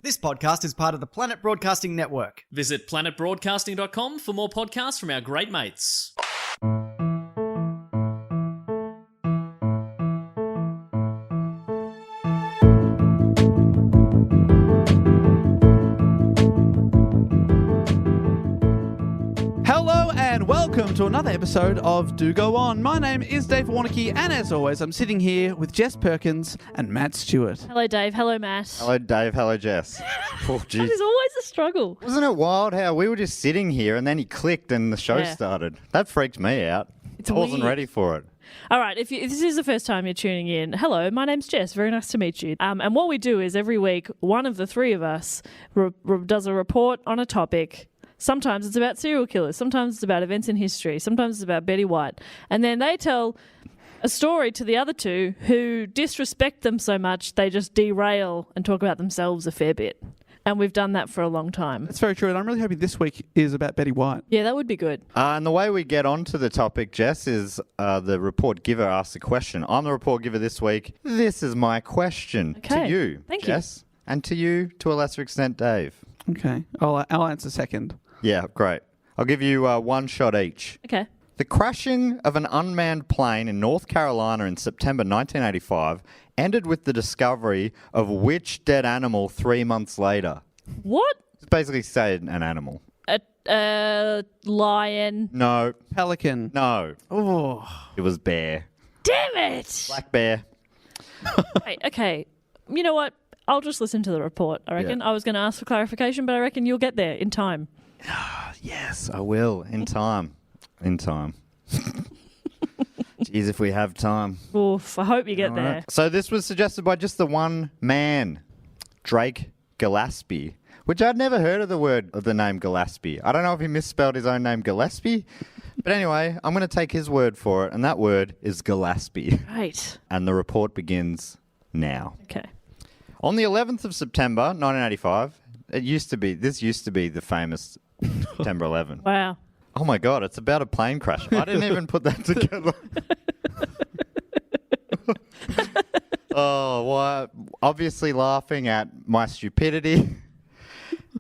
This podcast is part of the Planet Broadcasting Network. Visit planetbroadcasting.com for more podcasts from our great mates. Hello and welcome to another episode of Do Go On. My name is Dave Warnicky, and as always, I'm sitting here with Jess Perkins and Matt Stewart. Hello, Dave. Hello, Matt. Hello, Dave. Hello, Jess. Oh, That is always a struggle. Wasn't it wild how we were just sitting here and then he clicked and the show started? That freaked me out. I wasn't weird. ready for it. All right, if this is the first time you're tuning in, hello, my name's Jess. Very nice to meet you. And what we do is every week, one of the three of us does a report on a topic. Sometimes it's about serial killers. Sometimes it's about events in history. Sometimes it's about Betty White. And then they tell a story to the other two who disrespect them so much they just derail and talk about themselves a fair bit. And we've done that for a long time. That's very true, and I'm really hoping this week is about Betty White. Yeah, that would be good. And the way we get onto the topic, Jess, is the report giver asks a question. I'm the report giver this week. This is my question to you, Thank Jess. And to you, to a lesser extent, Dave. Okay, I'll answer second. Yeah, great. I'll give you one shot each. Okay. The crashing of an unmanned plane in North Carolina in September 1985 ended with the discovery of which dead animal 3 months later? What? It's basically say an animal. A lion. No. Pelican. No. Oh. It was bear. Damn it! Black bear. Right, okay. You know what? I'll just listen to the report, I reckon. Yeah. I was going to ask for clarification, but I reckon you'll get there in time. Yes, I will. In time. In time. Jeez, if we have time. Oof, I hope you get there. Right. So this was suggested by just the one man, Drake Gillespie, which I'd never heard of the name Gillespie. I don't know if he misspelled his own name Gillespie, but anyway, I'm going to take his word for it, and that word is Gillespie. Right. And the report begins now. Okay. On the 11th of September, 1985, this used to be the famous September 11. Wow. Oh my God, it's about a plane crash. I didn't even put that together. Oh, well, obviously laughing at my stupidity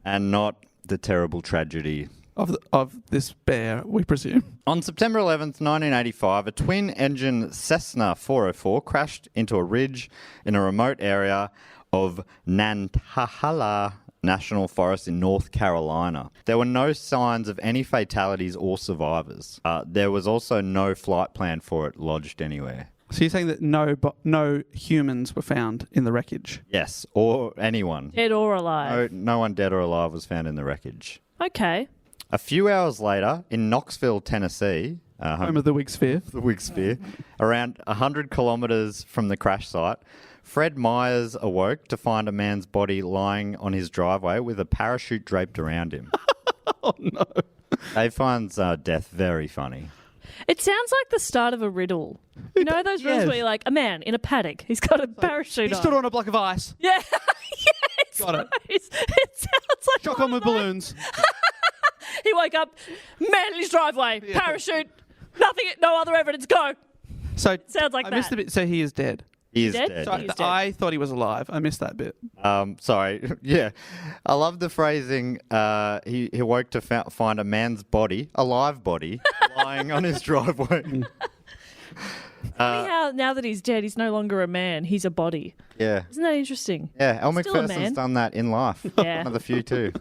and not the terrible tragedy Of this bear, we presume. On September 11th, 1985, a twin-engine Cessna 404 crashed into a ridge in a remote area of Nantahala National Forest in North Carolina. There were no signs of any fatalities or survivors. There was also no flight plan for it lodged anywhere. So you're saying that no humans were found in the wreckage? Yes, or anyone. Dead or alive. No one dead or alive was found in the wreckage. Okay. A few hours later, in Knoxville, Tennessee, Home of the Whig Sphere. the Whig Spear, around 100 kilometres from the crash site, Fred Myers awoke to find a man's body lying on his driveway with a parachute draped around him. Oh, no. Dave finds death very funny. It sounds like the start of a riddle. You know those riddles where you're like, a man in a paddock, he's got a parachute He on. stood on a block of ice. Yeah. Yes. Got it. It sounds like Shot one on with of those. balloons. He woke up, man in his driveway, parachute, nothing, no other evidence, go. So Sounds like I missed that. a bit. So he is dead. He is dead? dead. So He is dead. I thought he was alive. I missed that bit. Sorry. Yeah. I love the phrasing, he woke to find a man's body, a live body, lying on his driveway. Funny how now that he's dead, he's no longer a man, he's a body. Yeah. Isn't that interesting? Yeah, Elle Still a McPherson's man. done that in life. Yeah. One of the few too.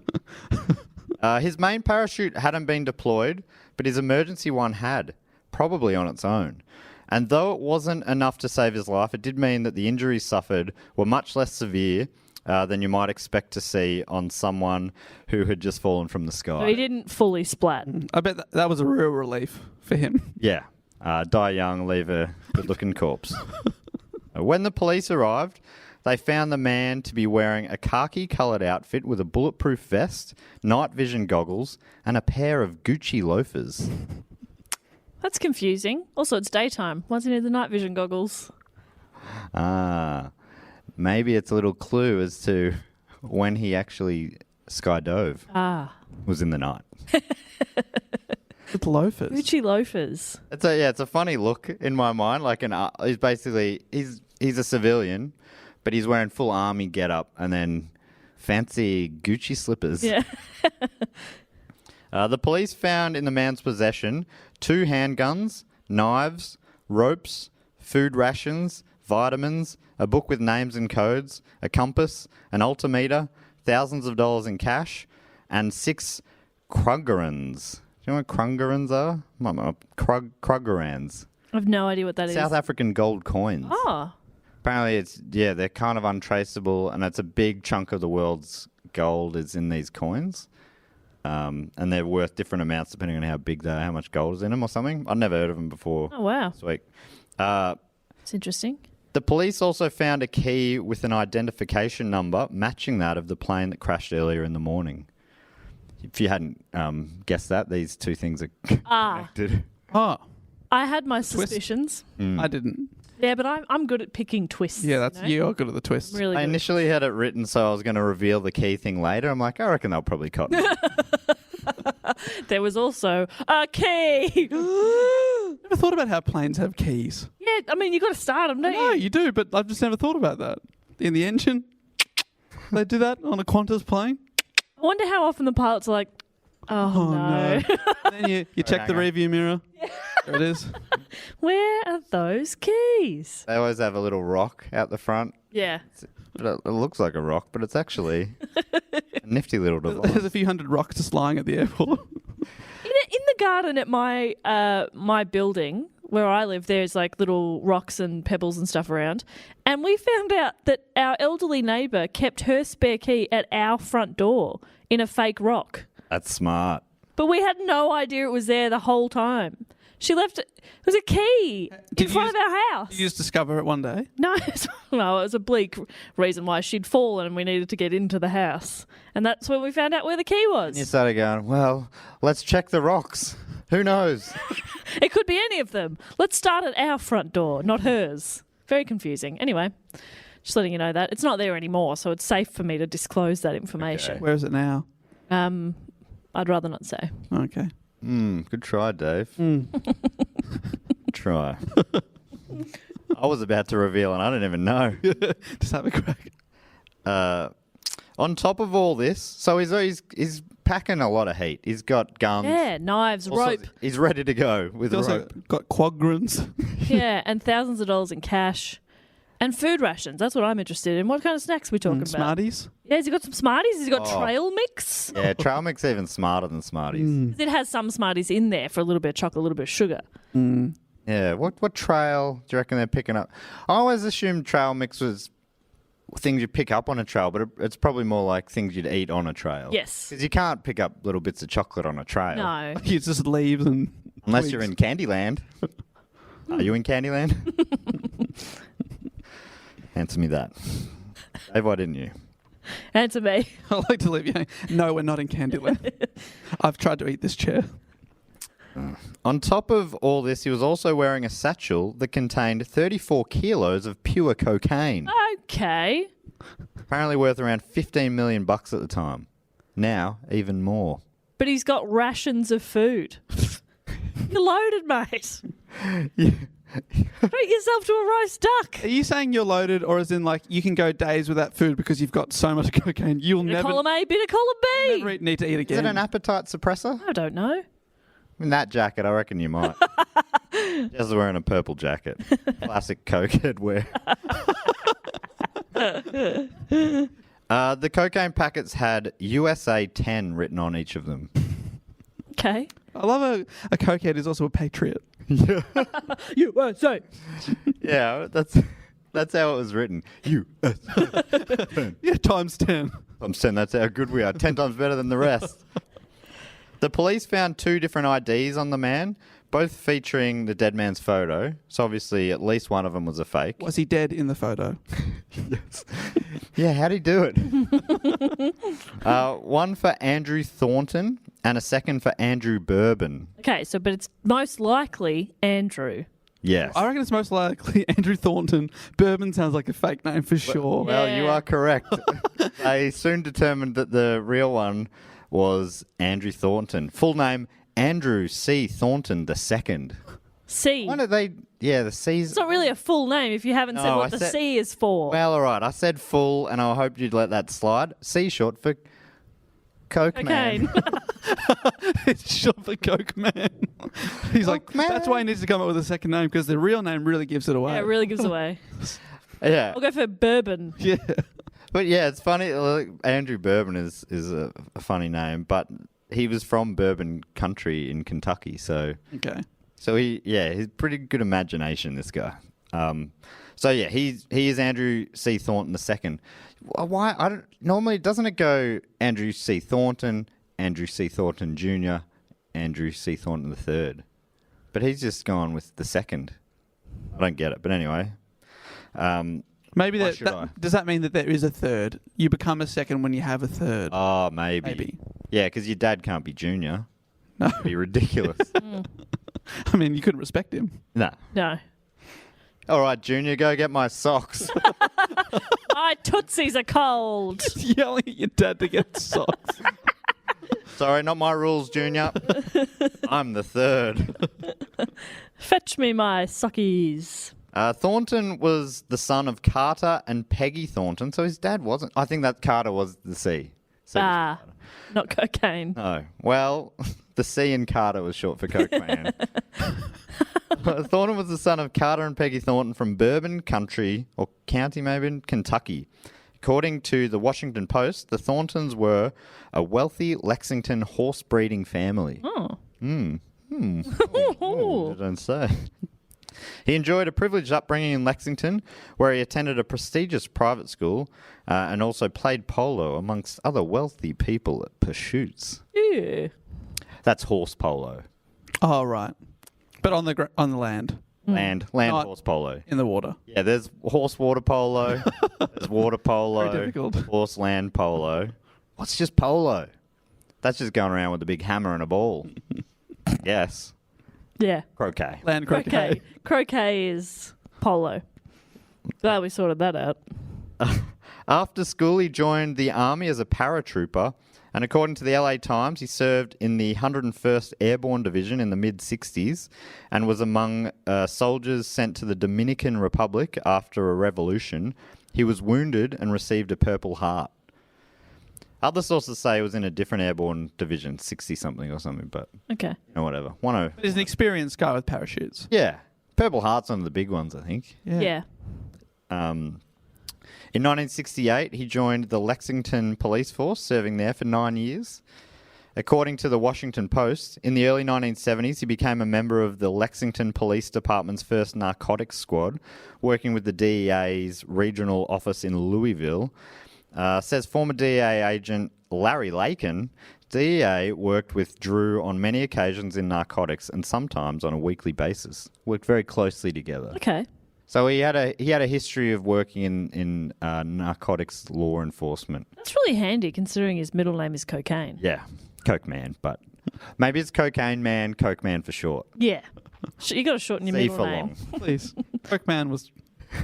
His main parachute hadn't been deployed, but his emergency one had, probably on its own. And though it wasn't enough to save his life, it did mean that the injuries suffered were much less severe than you might expect to see on someone who had just fallen from the sky. So he didn't fully splat. I bet that was a real relief for him. Yeah. Die young, leave a good-looking corpse. When the police arrived, they found the man to be wearing a khaki-coloured outfit with a bulletproof vest, night vision goggles, and a pair of Gucci loafers. That's confusing. Also, it's daytime. Why does he need the night vision goggles? Maybe it's a little clue as to when he actually skydove. Was in the night. With loafers. Gucci loafers. It's a funny look in my mind. Like he's basically he's a civilian, but he's wearing full army getup and then fancy Gucci slippers. Yeah. The police found in the man's possession 2 handguns, knives, ropes, food rations, vitamins, a book with names and codes, a compass, an altimeter, thousands of dollars in cash, and 6 Krugerrands. Do you know what Krugerrands are? Krugerrands. I have no idea what that is. South African gold coins. Oh. Apparently, they're kind of untraceable, and it's a big chunk of the world's gold is in these coins. And they're worth different amounts depending on how big they are, how much gold is in them or something. I'd never heard of them before. Oh, wow. This week. It's interesting. The police also found a key with an identification number matching that of the plane that crashed earlier in the morning. If you hadn't guessed that, these two things are connected. Oh, I had my suspicions. I didn't. Yeah, but I'm good at picking twists. Yeah, that's you know? you're good at the twists. Really I good. initially had it written so I was going to reveal the key thing later. I'm like, I reckon they'll probably cotton it. There was also a key. Never thought about how planes have keys. Yeah, I mean, you got to start them, don't No, you? you do, but I've just never thought about that. In the engine, they do that on a Qantas plane. I wonder how often the pilots are like, oh, no. Then you check the rearview mirror. There it is. Where are those keys? They always have a little rock out the front. Yeah. It looks like a rock, but it's actually a nifty little device. There's a few hundred rocks just lying at the airport. In the garden at my building where I live, there's like little rocks and pebbles and stuff around. And we found out that our elderly neighbour kept her spare key at our front door in a fake rock. That's smart. But we had no idea it was there the whole time. She left it. It was a key in front of our house. Did you just discover it one day? No, it was a bleak reason why she'd fallen and we needed to get into the house. And that's when we found out where the key was. You started going, well, let's check the rocks. Who knows? It could be any of them. Let's start at our front door, not hers. Very confusing. Anyway, just letting you know that. It's not there anymore, so it's safe for me to disclose that information. Where is it now? I'd rather not say. Okay. Good try, Dave. Try. I was about to reveal and I didn't even know. Just have a crack. On top of all this, so he's packing a lot of heat. He's got guns. Yeah, knives, Also, rope. He's ready to go with He's also rope. got quadrants. Yeah, and thousands of dollars in cash. And food rations. That's what I'm interested in. What kind of snacks are we talking about? Smarties. Yeah, has he got some Smarties? Has he got Oh. trail mix? Yeah, trail mix even smarter than Smarties. It has some Smarties in there for a little bit of chocolate, a little bit of sugar. Yeah, what trail do you reckon they're picking up? I always assumed trail mix was things you pick up on a trail, but it's probably more like things you'd eat on a trail. Yes. Because you can't pick up little bits of chocolate on a trail. No. It's just leaves and Unless you're in Candyland. Are you in Candyland? Answer me that. Dave, why didn't you? Answer me. I like to leave you. No, we're not in Candyland. I've tried to eat this chair. On top of all this, he was also wearing a satchel that contained 34 kilos of pure cocaine. Okay. Apparently worth around 15 million bucks at the time. Now, even more. But he's got rations of food. You're loaded, mate. Treat yourself to a roast duck. Are you saying you're loaded, or as in like you can go days without food because you've got so much cocaine you'll Bit of never, column A, bit of column B. never need to eat Is again? it an appetite suppressor? I don't know. In that jacket, I reckon you might. Just wearing a purple jacket. Classic cokehead wear. The cocaine packets had USA 10 written on each of them. Okay. I love a cokehead is also a patriot. USA. Yeah, that's how it was written. USA. Yeah, times 10. I'm saying that's how good we are. 10 times better than the rest. The police found 2 different IDs on the man, both featuring the dead man's photo. So obviously at least one of them was a fake. Was he dead in the photo? Yes. Yeah, how'd he do it? One for Andrew Thornton and a second for Andrew Bourbon. Okay, but it's most likely Andrew. Yes. I reckon it's most likely Andrew Thornton. Bourbon sounds like a fake name for sure. Well, you Yeah. are correct. They soon determined that the real one was Andrew Thornton. Full name, Andrew C. Thornton II. C. Why don't they? Yeah, the C's. It's not really a full name if you haven't said No, what I the said- C is for. Well, all right. I said full, and I hoped you'd let that slide. C short for Coke Man. Cocaine. It's short for Coke Man. He's like, Coke Man. that's why he needs to come up with a second name because the real name really gives it away. Yeah, it really gives away. Yeah, I'll go for bourbon. Yeah. but yeah, it's funny. Andrew Bourbon is a funny name, but he was from Bourbon Country in Kentucky, so he's pretty good imagination. This guy. So yeah, he is Andrew C. Thornton II. Why? I don't normally doesn't it go Andrew C. Thornton, Andrew C. Thornton Jr., Andrew C. Thornton III, but he's just gone with the second. I don't get it, but anyway. Maybe Why should I? that does that mean that there is a third? You become a second when you have a third. Oh, maybe. Maybe. Yeah, because your dad can't be junior. No. It'd be ridiculous. I mean, you couldn't respect him. No. No. All right, Junior, go get my socks. My tootsies are cold. Yelling at your dad to get socks. Sorry, not my rules, Junior. I'm the third. Fetch me my sockies. Thornton was the son of Carter and Peggy Thornton, so his dad wasn't. I think that Carter was the C. C was Ah, not cocaine. No. Well, the C in Carter was short for Coke Man. Thornton was the son of Carter and Peggy Thornton from Bourbon Country, or County maybe, in Kentucky. According to the Washington Post, the Thorntons were a wealthy Lexington horse breeding family. Oh. I don't say. He enjoyed a privileged upbringing in Lexington, where he attended a prestigious private school and also played polo amongst other wealthy people at Pursuits. Ew. That's horse polo. Oh, right. But on the land, Land Not- horse polo. in the water. Yeah, there's horse water polo, there's water polo, Very difficult. horse land polo. What's just polo? That's just going around with a big hammer and a ball. Yes. Yeah. Croquet. Land croquet. Croquet. Croquet is polo. Glad we sorted that out. After school, he joined the Army as a paratrooper, and according to the LA Times, he served in the 101st Airborne Division in the mid-60s and was among soldiers sent to the Dominican Republic after a revolution. He was wounded and received a Purple Heart. Other sources say he was in a different airborne division, 60-something or something, but Okay. whatever. He's an experienced guy with parachutes. Yeah. Purple Heart's one of the big ones, I think. Yeah. In 1968, he joined the Lexington Police Force, serving there for 9 years. According to the Washington Post, in the early 1970s, he became a member of the Lexington Police Department's first narcotics squad, working with the DEA's regional office in Louisville. Says former DEA agent Larry Lakin, DEA worked with Drew on many occasions in narcotics and sometimes on a weekly basis. Worked very closely together. Okay. So he had a history of working in narcotics law enforcement. That's really handy considering his middle name is Cocaine. Yeah, Coke Man, but maybe it's Cocaine Man, Coke Man for short. Yeah. You got to shorten your C middle for name. long. Please. Coke Man was...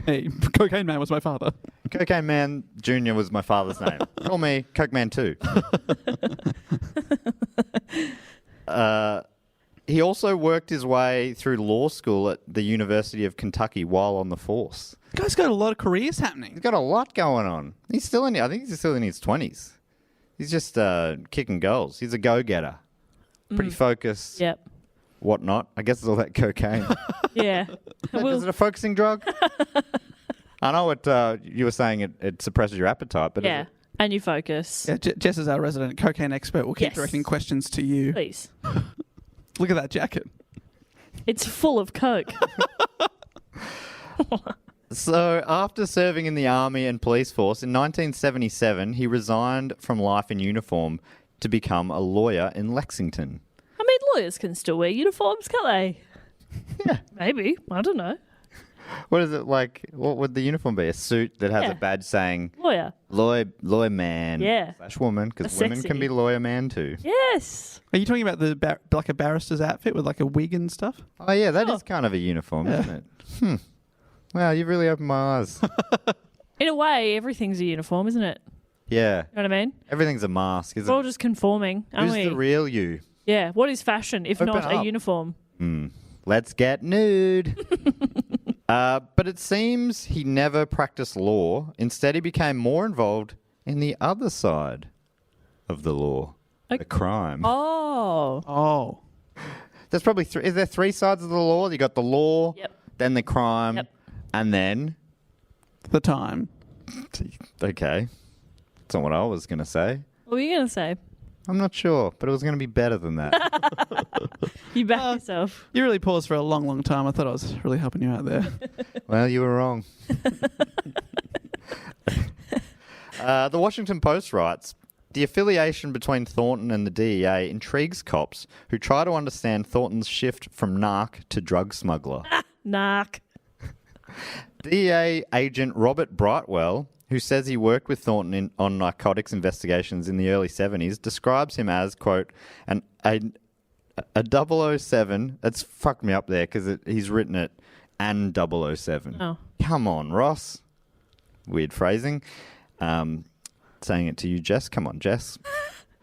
Hey, Cocaine Man was my father. Cocaine Man Jr. was my father's name. Call me Coke Man 2. He also worked his way through law school at the University of Kentucky while on the force. The guy's got a lot of careers He's happening. got a lot going on. I think he's still in his 20s. He's just kicking goals. He's a go-getter. Pretty focused, Yep. whatnot. I guess it's all that cocaine. Yeah. Is it a focusing drug? I know what you were saying. It suppresses your appetite, but Yeah. And you focus. Yeah, Jess is our resident cocaine expert. We'll keep Yes. directing questions to you. Please. Look at that jacket. It's full of Coke. So after serving in the army and police force in 1977, he resigned from life in uniform to become a lawyer in Lexington. I mean, lawyers can still wear uniforms, can't they? Yeah. Maybe. I don't know. What is it like? What would the uniform be? A suit that has Yeah. a badge saying Lawyer. lawyer man Yeah. / woman, because That's women can sexy. be lawyer man too. Yes. Are you talking about the like a barrister's outfit with like a wig and stuff? Oh yeah, that Oh. is kind of a uniform, Yeah. isn't it? Wow, you've really opened my eyes. In a way, everything's a uniform, isn't it? Yeah, You know what I mean? everything's a mask, isn't We're all it? just conforming, aren't Who's we? the real you? Yeah. What is fashion if Open not a up. uniform? let's get nude. But it seems he never practiced law. Instead, he became more involved in the other side of the law, the crime. Oh. There's probably three. Is there three sides of the law? You got the law, then the crime, and then the time. Okay. That's not what I was going to say. What were you going to say? I'm not sure, but it was going to be better than that. You back yourself. You really paused for a long, long time. I thought I was really helping you out there. Well, you were wrong. The Washington Post writes, the affiliation between Thornton and the DEA intrigues cops who try to understand Thornton's shift from narc to drug smuggler. Narc. DEA agent Robert Brightwell, who says he worked with Thornton on narcotics investigations in the early 70s, describes him as, quote, a 007. It's fucked me up there because he's written it, and 007. Oh. Come on, Ross. Weird phrasing. Saying it to you, Jess. Come on, Jess.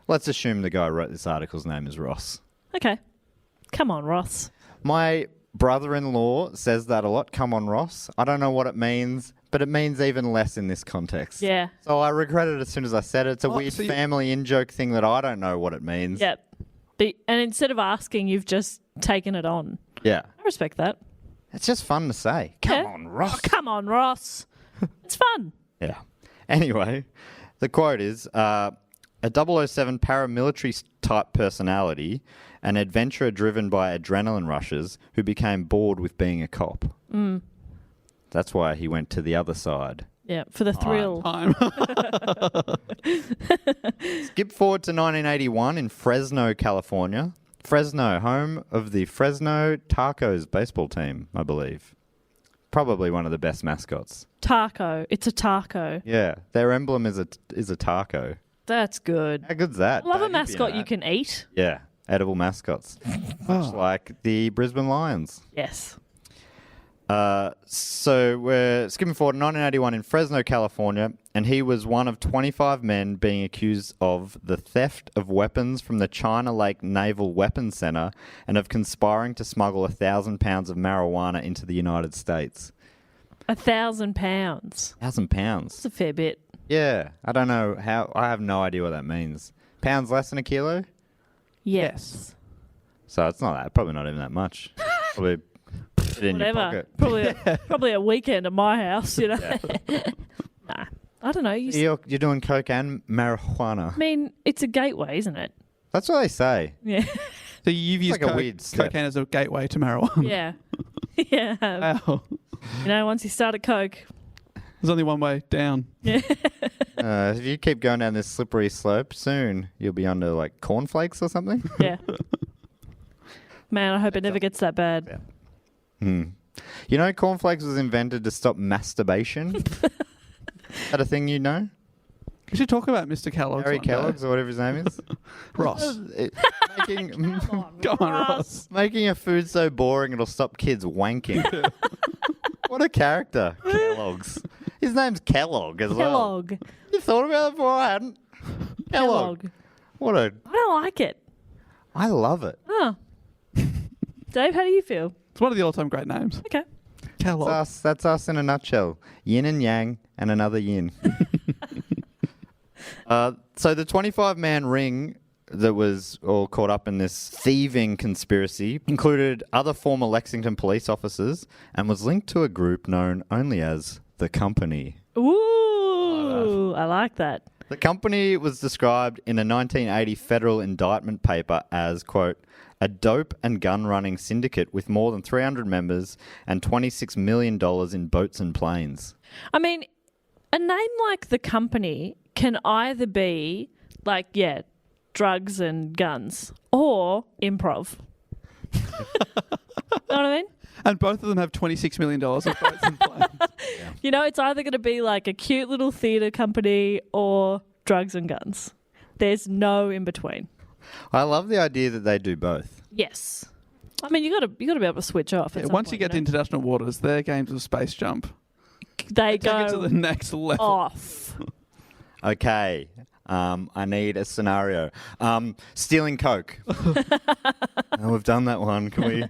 Let's assume the guy who wrote this article's name is Ross. Okay. Come on, Ross. My brother-in-law says that a lot. Come on, Ross. I don't know what it means, but it means even less in this context. Yeah. So I regret it as soon as I said it. It's a weird family in-joke thing that I don't know what it means. Yep. And instead of asking, you've just taken it on. Yeah. I respect that. It's just fun to say. Come on, Ross. Oh, come on, Ross. It's fun. Yeah. Anyway, the quote is, a 007 paramilitary-type personality, an adventurer driven by adrenaline rushes who became bored with being a cop. Mm. That's why he went to the other side. Yeah, for the thrill. Skip forward to 1981 in Fresno, California. Fresno, home of the Fresno Tacos baseball team, I believe. Probably one of the best mascots. Taco. It's a taco. Yeah, their emblem is a taco. That's good. How good's that? I love a You'd be mascot in you that. can eat. Yeah, edible mascots. Much like the Brisbane Lions. Yes. So we're skipping forward to 1981 in Fresno, California, and he was one of 25 men being accused of the theft of weapons from the China Lake Naval Weapons Center and of conspiring to smuggle 1,000 pounds of marijuana into the United States. 1,000 pounds. 1,000 pounds? That's a fair bit. Yeah, I don't know how. I have no idea what that means. Pounds less than a kilo? Yes. So it's not that. Probably not even that much. Probably put it in your Whatever. pocket. Probably a weekend at my house, you know. Nah. I don't know. You're doing coke and marijuana. I mean, it's a gateway, isn't it? That's what they say. Yeah. So you've used like a weird step. cocaine as a gateway to marijuana. Yeah. Yeah. Wow. You know, once you start at coke. There's only one way down. Yeah. If you keep going down this slippery slope, soon you'll be under like cornflakes or something. Yeah. Man, I hope it never gets that bad. Yeah. You know, cornflakes was invented to stop masturbation. Is that a thing you know? We should talk about Mr. Kellogg's. Harry one day. Kellogg's or whatever his name is. Ross. Making, Come on, Ross. making a food so boring it'll stop kids wanking. What a character, Kellogg's. His name's Kellogg as well. Kellogg. You thought about it before? I hadn't. Kellogg. What a... I don't like it. I love it. Oh. Dave, how do you feel? It's one of the all-time great names. Okay. Kellogg. That's us in a nutshell. Yin and yang and another yin. So the 25-man ring that was all caught up in this thieving conspiracy included other former Lexington police officers and was linked to a group known only as the Company. Ooh, I like that. The Company was described in a 1980 federal indictment paper as, quote, a dope and gun running syndicate with more than 300 members and $26 million in boats and planes. I mean, a name like The Company can either be like, yeah, drugs and guns or improv. Know what I mean? And both of them have $26 million of boats and planes. Yeah. You know, it's either going to be like a cute little theatre company or drugs and guns. There's no in between. I love the idea that they do both. Yes. I mean, you got to be able to switch off. Yeah, once you get to international waters, their games of space jump they take it to go the next level. off. Okay, I need a scenario. Stealing coke. Oh, we've done that one. Can we?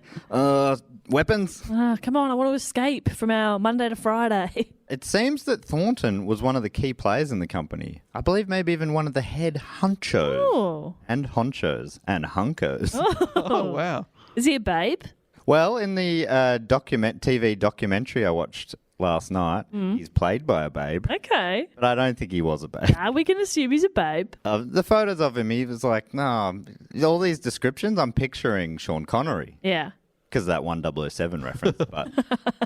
Weapons. Come on, I want to escape from our Monday to Friday. It seems that Thornton was one of the key players in the company. I believe maybe even one of the head honchos. Oh. And honchos. And hunkos. Oh, wow. Is he a babe? Well, in the TV documentary I watched last night, he's played by a babe. Okay. But I don't think he was a babe. We can assume he's a babe. The photos of him, he was like, no, all these descriptions, I'm picturing Sean Connery. Yeah. Because of that 1007 reference. But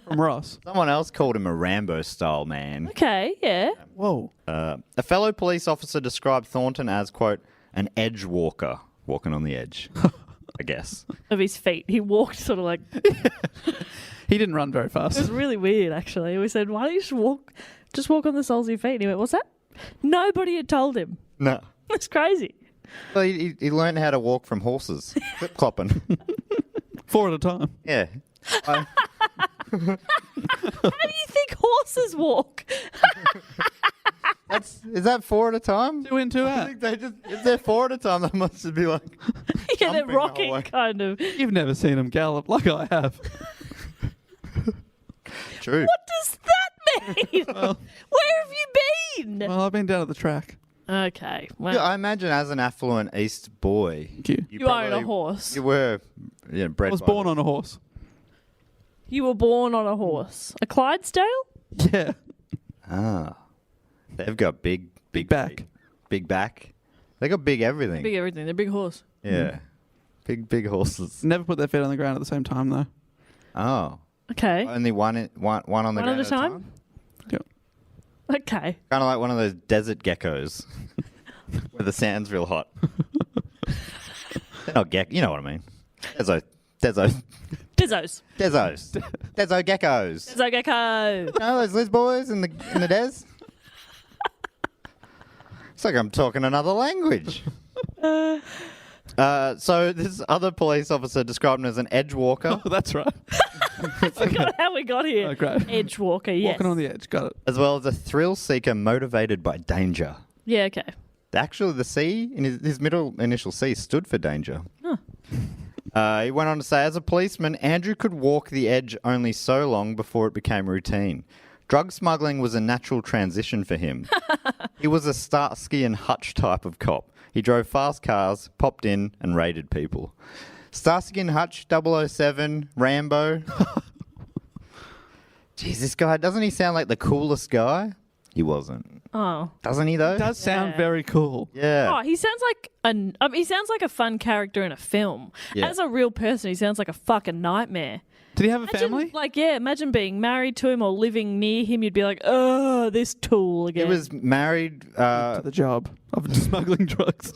From Ross. someone else called him a Rambo-style man. Okay, yeah. Whoa. A fellow police officer described Thornton as, quote, an edge walker, walking on the edge, I guess. Of his feet. He walked sort of like... He didn't run very It was fast. really weird, actually. We said, why don't you just walk on the soles of your feet? And he went, what's that? Nobody had told him. No. That's crazy. Well, he learned how to walk from horses, clip-clopping. 4 at a time. Yeah. How do you think horses walk? Is that 4 at a time? 2 in, 2 I out. think if they're 4 at a time, they must just be like... Yeah, they're Jumping rocking, away. kind of. You've never seen him gallop like I have. True. What does that mean? Where have you been? Well, I've been down at the track. Okay, well, Yeah, I imagine as an affluent East boy... Thank you. you own a horse. You were bred I was by born on a horse. You were born on a horse. A Clydesdale? Yeah. Ah. They've got big back. feet. Big back. They got big everything. Big everything. They're big horse. Yeah. Big horses. Never put their feet on the ground at the same time, though. Oh. Okay. Only one on the One ground at a time? Yep. Okay. Kind of like one of those desert geckos where the sand's real hot. They're not you know what I mean. Dezo Dizzos. geckos. Dizzo gecko. You know those Liz boys in the des? It's like I'm talking another language. So this other police officer described him as an edge walker, Oh, that's right. I forgot how we got here. Oh, great. Edge walker, yes. Walking on the edge. Got it. as well as a thrill seeker motivated by danger. Yeah, okay. Actually, the C in his middle initial C stood for danger. He went on to say, as a policeman, Andrew could walk the edge only so long before it became routine. Drug smuggling was a natural transition for him. He was a Starsky and Hutch type of cop. He drove fast cars, popped in, and raided people. Starsky and Hutch, 007, Rambo. Jeez, this guy, doesn't he sound like the coolest guy? He wasn't. Oh. Doesn't he, though? It does sound Yeah. very cool. Yeah. Oh, he sounds like he sounds like a fun character in a film. Yeah. As a real person, he sounds like a fucking nightmare. Did he have a Imagine, family? imagine being married to him or living near him. You'd be like, oh, this tool He again. was married To the job of smuggling drugs.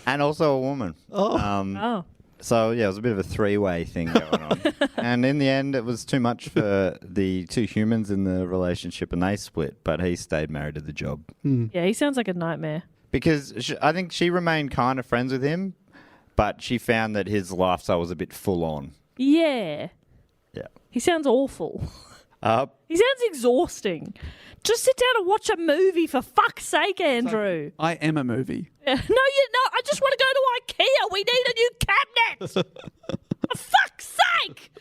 and also a woman. Oh. So, yeah, it was a bit of a three-way thing going on. And in the end, it was too much for the two humans in the relationship, and they split, but he stayed married to the job. Yeah, he sounds like a nightmare. Because I think she remained kind of friends with him, but she found that his lifestyle was a bit full-on. Yeah. Yeah. He sounds awful. Uh, He sounds exhausting. Just sit down and watch a movie, for fuck's sake, Andrew. I am a movie. No, you're not. I just want to go to IKEA. We need a new cabinet. For fuck's sake.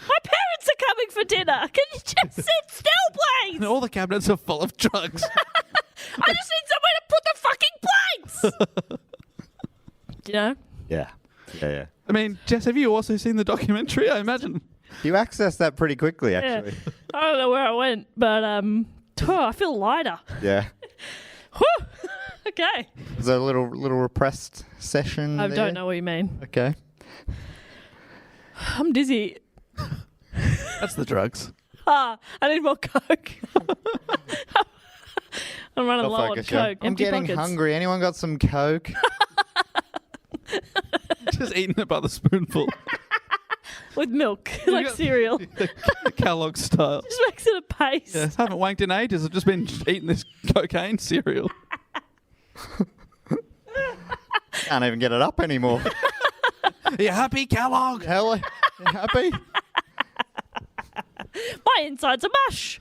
My parents are coming for dinner. Can you just sit still, please? And all the cabinets are full of drugs. I just need somewhere to put the fucking plates. You know? yeah. Yeah. I mean, Jess, have you also seen the documentary? I imagine. You accessed that pretty quickly, actually. I don't know where I went, but I feel lighter. Yeah. Whew. Okay. Was it a little repressed session I there? don't know what you mean. Okay. I'm dizzy. That's the drugs. I need more Coke. I'm running I'll low on focus, yeah. Coke. I'm Empty getting pockets. hungry. Anyone got some Coke? Just eating it by the spoonful. With milk, like got- cereal. Kellogg style. Just makes it a paste. Yes, haven't wanked in ages. I've just been eating this cocaine cereal. Can't even get it up anymore. Are you happy, Kellogg? Hell, you happy? My insides are mush.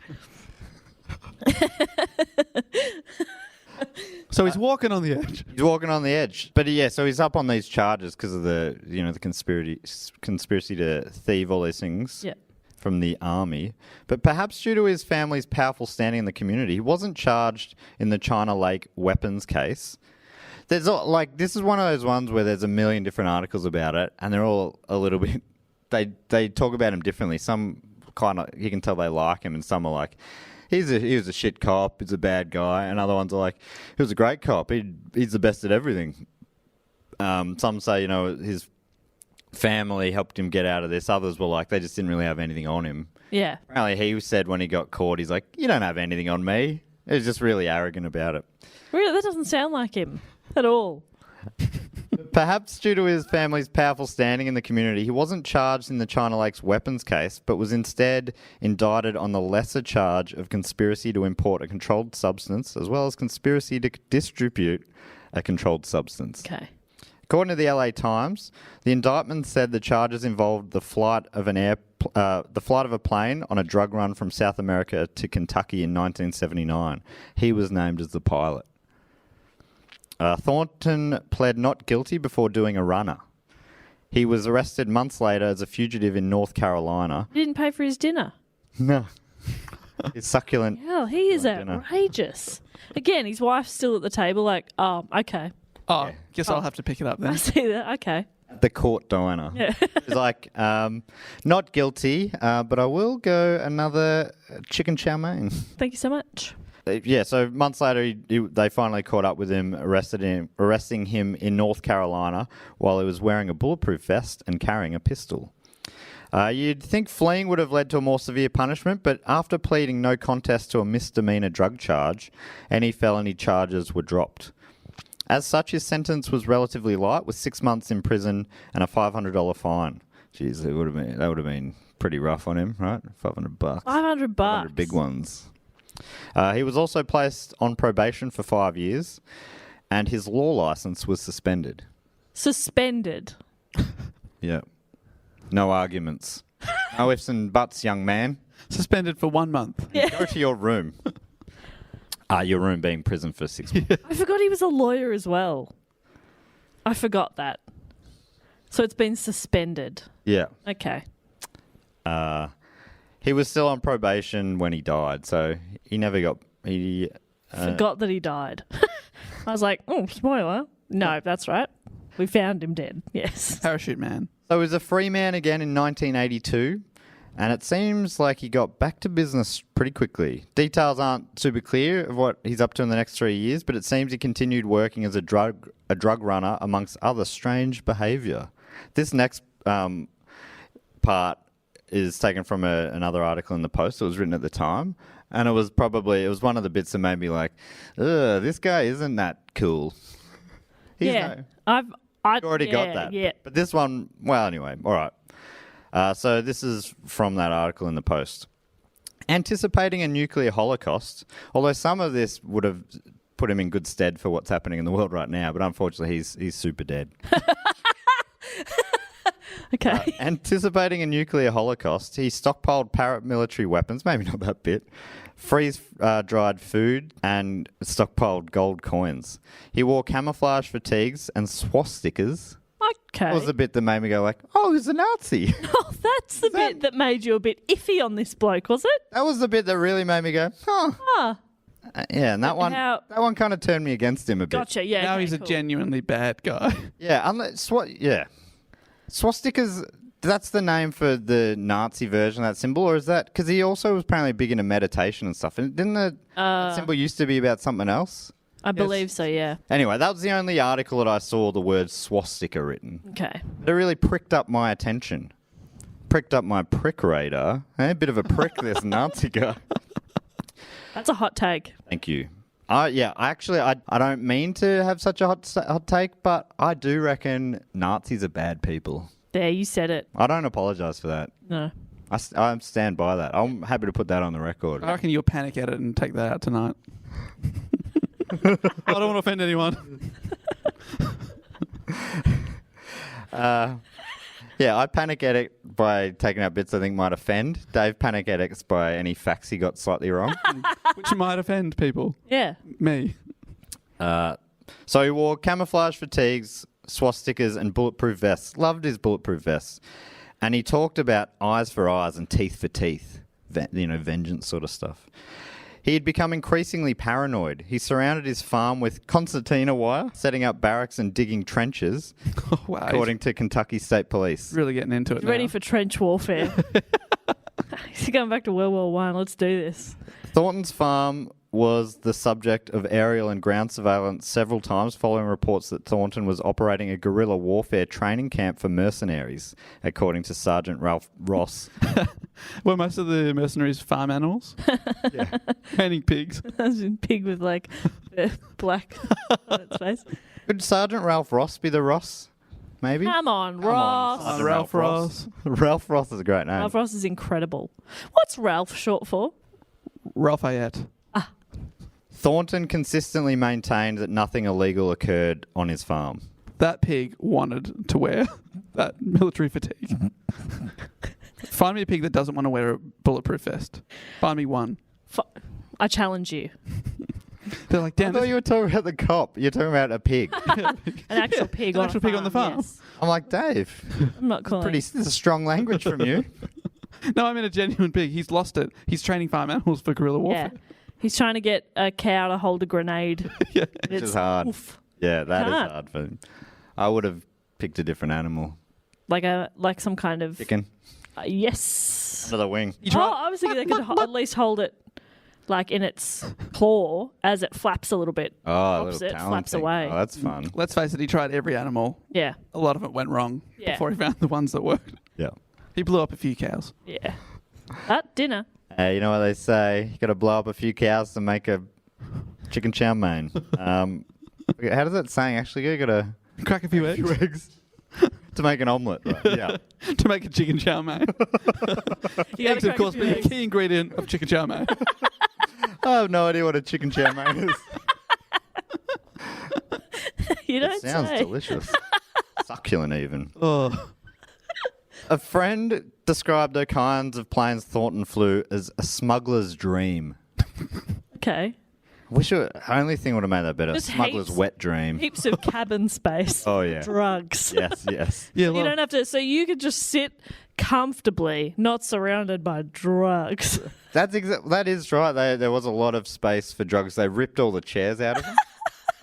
So he's walking on the edge. He's walking on the edge. But yeah, so he's up on these charges because of the conspiracy to thieve all these things. Yeah. From the army, but perhaps due to his family's powerful standing in the community, he wasn't charged in the China Lake weapons case. This is one of those ones where there's a million different articles about it, and they're all a little bit. They talk about him differently. Some kind of you can tell they like him, and some are like, he was a shit cop, he's a bad guy, and other ones are like, he was a great cop, he's the best at everything. Some say his family helped him get out of this. Others were like, they just didn't really have anything on him. Yeah. Apparently he said when he got caught, he's like, you don't have anything on me. He was just really arrogant about it. Really? That doesn't sound like him at all. Perhaps due to his family's powerful standing in the community, he wasn't charged in the China Lakes weapons case, but was instead indicted on the lesser charge of conspiracy to import a controlled substance, as well as conspiracy to distribute a controlled substance. Okay. According to the LA Times, the indictment said the charges involved the flight of a plane on a drug run from South America to Kentucky in 1979. He was named as the pilot. Thornton pled not guilty before doing a runner. He was arrested months later as a fugitive in North Carolina. He didn't pay for his dinner. No. His succulent. Hell, he is dinner. outrageous. Again, his wife's still at the table like, oh, okay. Oh, guess I'll have to pick it up then. I see that. Okay. The court diner. Yeah. He's like, not guilty, but I will go another chicken chow mein. Thank you so much. Yeah, so months later, they finally caught up with him, arresting him in North Carolina while he was wearing a bulletproof vest and carrying a pistol. You'd think fleeing would have led to a more severe punishment, but after pleading no contest to a misdemeanor drug charge, any felony charges were dropped. As such, his sentence was relatively light, with 6 months in prison and a $500 fine. Jeez, that would have been pretty rough on him, right? $500. $500. 500 big ones. He was also placed on probation for 5 years, and his law license was suspended. Suspended. Yeah. No arguments. No ifs and buts, young man. Suspended for 1 month. Yeah. Go to your room. Your room being prison for 6 months. I forgot he was a lawyer as well. I forgot that. So it's been suspended. Yeah. Okay. He was still on probation when he died, so he never got... Forgot that he died. I was like, oh, spoiler. No, that's right. We found him dead. Yes. Parachute man. So he was a free man again in 1982, and it seems like he got back to business pretty quickly. Details aren't super clear of what he's up to in the next 3 years, but it seems he continued working as a drug runner amongst other strange behaviour. This next part is taken from another article in the Post. It was written at the time, and it was one of the bits that made me like, ugh, this guy isn't that cool. I've already got that. Yeah. But this one, well, anyway, all right. So this is from that article in the Post. Anticipating a nuclear holocaust, although some of this would have put him in good stead for what's happening in the world right now, but unfortunately he's super dead. Okay. Anticipating a nuclear holocaust, he stockpiled paramilitary weapons, maybe not that bit, freeze-dried food, and stockpiled gold coins. He wore camouflage fatigues and swastikas. Okay. That was the bit that made me go like, oh, he's a Nazi. Oh, that's the bit that made you a bit iffy on this bloke, was it? That was the bit that really made me go, huh. Yeah, and that one kind of turned me against him a bit. Gotcha, yeah. Now okay, he's cool. a genuinely bad guy. Yeah, swastikas, that's the name for the Nazi version of that symbol, or is that... Because he also was apparently big into meditation and stuff. And didn't that symbol used to be about something else? I believe so, yeah. Anyway, that was the only article that I saw the word swastika written. Okay. It really pricked up my attention. Pricked up my prick radar. A bit of a prick, this Nazi guy. That's a hot take. Thank you. I don't mean to have such a hot take, but I do reckon Nazis are bad people. There, you said it. I don't apologise for that. No. I stand by that. I'm happy to put that on the record. I reckon you'll panic at it and take that out tonight. I don't want to offend anyone. Yeah, I panic at it by taking out bits I think might offend. Dave panic edits by any facts he got slightly wrong. Which might offend people. Yeah. Me. So he wore camouflage fatigues, swastikas, and bulletproof vests. Loved his bulletproof vests. And he talked about eyes for eyes and teeth for teeth. Vengeance sort of stuff. He had become increasingly paranoid. He surrounded his farm with concertina wire, setting up barracks and digging trenches, Oh, wow. according to Kentucky State Police. Really getting into it He's now. ready for trench warfare. He's going back to World War One. Let's do this. Thornton's farm was the subject of aerial and ground surveillance several times following reports that Thornton was operating a guerrilla warfare training camp for mercenaries, according to Sergeant Ralph Ross. Were most of the mercenaries farm animals? Yeah. Training pigs. As in pig with like black on its face. Could Sergeant Ralph Ross be the Ross? Maybe? Come on, Ross. Sergeant Ralph Ross. Ralph Ross is a great name. Ralph Ross is incredible. What's Ralph short for? Ralphayette. Thornton consistently maintained that nothing illegal occurred on his farm. That pig wanted to wear that military fatigue. Find me a pig that doesn't want to wear a bulletproof vest. Find me one. I challenge you. They're like, I damn, thought you were talking about the cop. You're talking about a pig. An actual pig an on actual a pig on the farm. Yes. I'm like, Dave, I'm not calling. this is strong language from you. No, I mean a genuine pig. He's lost it. He's training farm animals for guerrilla warfare. Yeah. He's trying to get a cow to hold a grenade. Yeah. And Which it's is hard. oof. Yeah, that is Can't. hard for him. I would have picked a different animal. Like some kind of Chicken. Yes. Under the wing. You try- I was thinking they could at least hold it like in its claw as it flaps a little bit. Oh, a Drops little it, talon flaps thing. away. Oh, that's fun. Let's face it, he tried every animal. Yeah. A lot of it went wrong Yeah. before he found the ones that worked. Yeah. He blew up a few cows. Yeah. At dinner. You know what they say? You got to blow up a few cows to make a chicken chow mein. How does that saying actually go? You got to Crack a few eggs to make an omelette. Right? Yeah. to make a chicken chow mein. You Eggs, of course, being a key ingredient of chicken chow mein. I have no idea what a chicken chow mein is. You It don't sounds say. delicious. Succulent even. Oh. A friend described the kinds of planes Thornton flew as a smuggler's dream. Okay. Only thing would have made that better. Just Smuggler's heaps- wet dream. Heaps of cabin space. Oh, yeah. Drugs. Yes, yes. Yeah, You well, don't have to. So you could just sit comfortably, not surrounded by drugs. That is right. There was a lot of space for drugs. They ripped all the chairs out of them.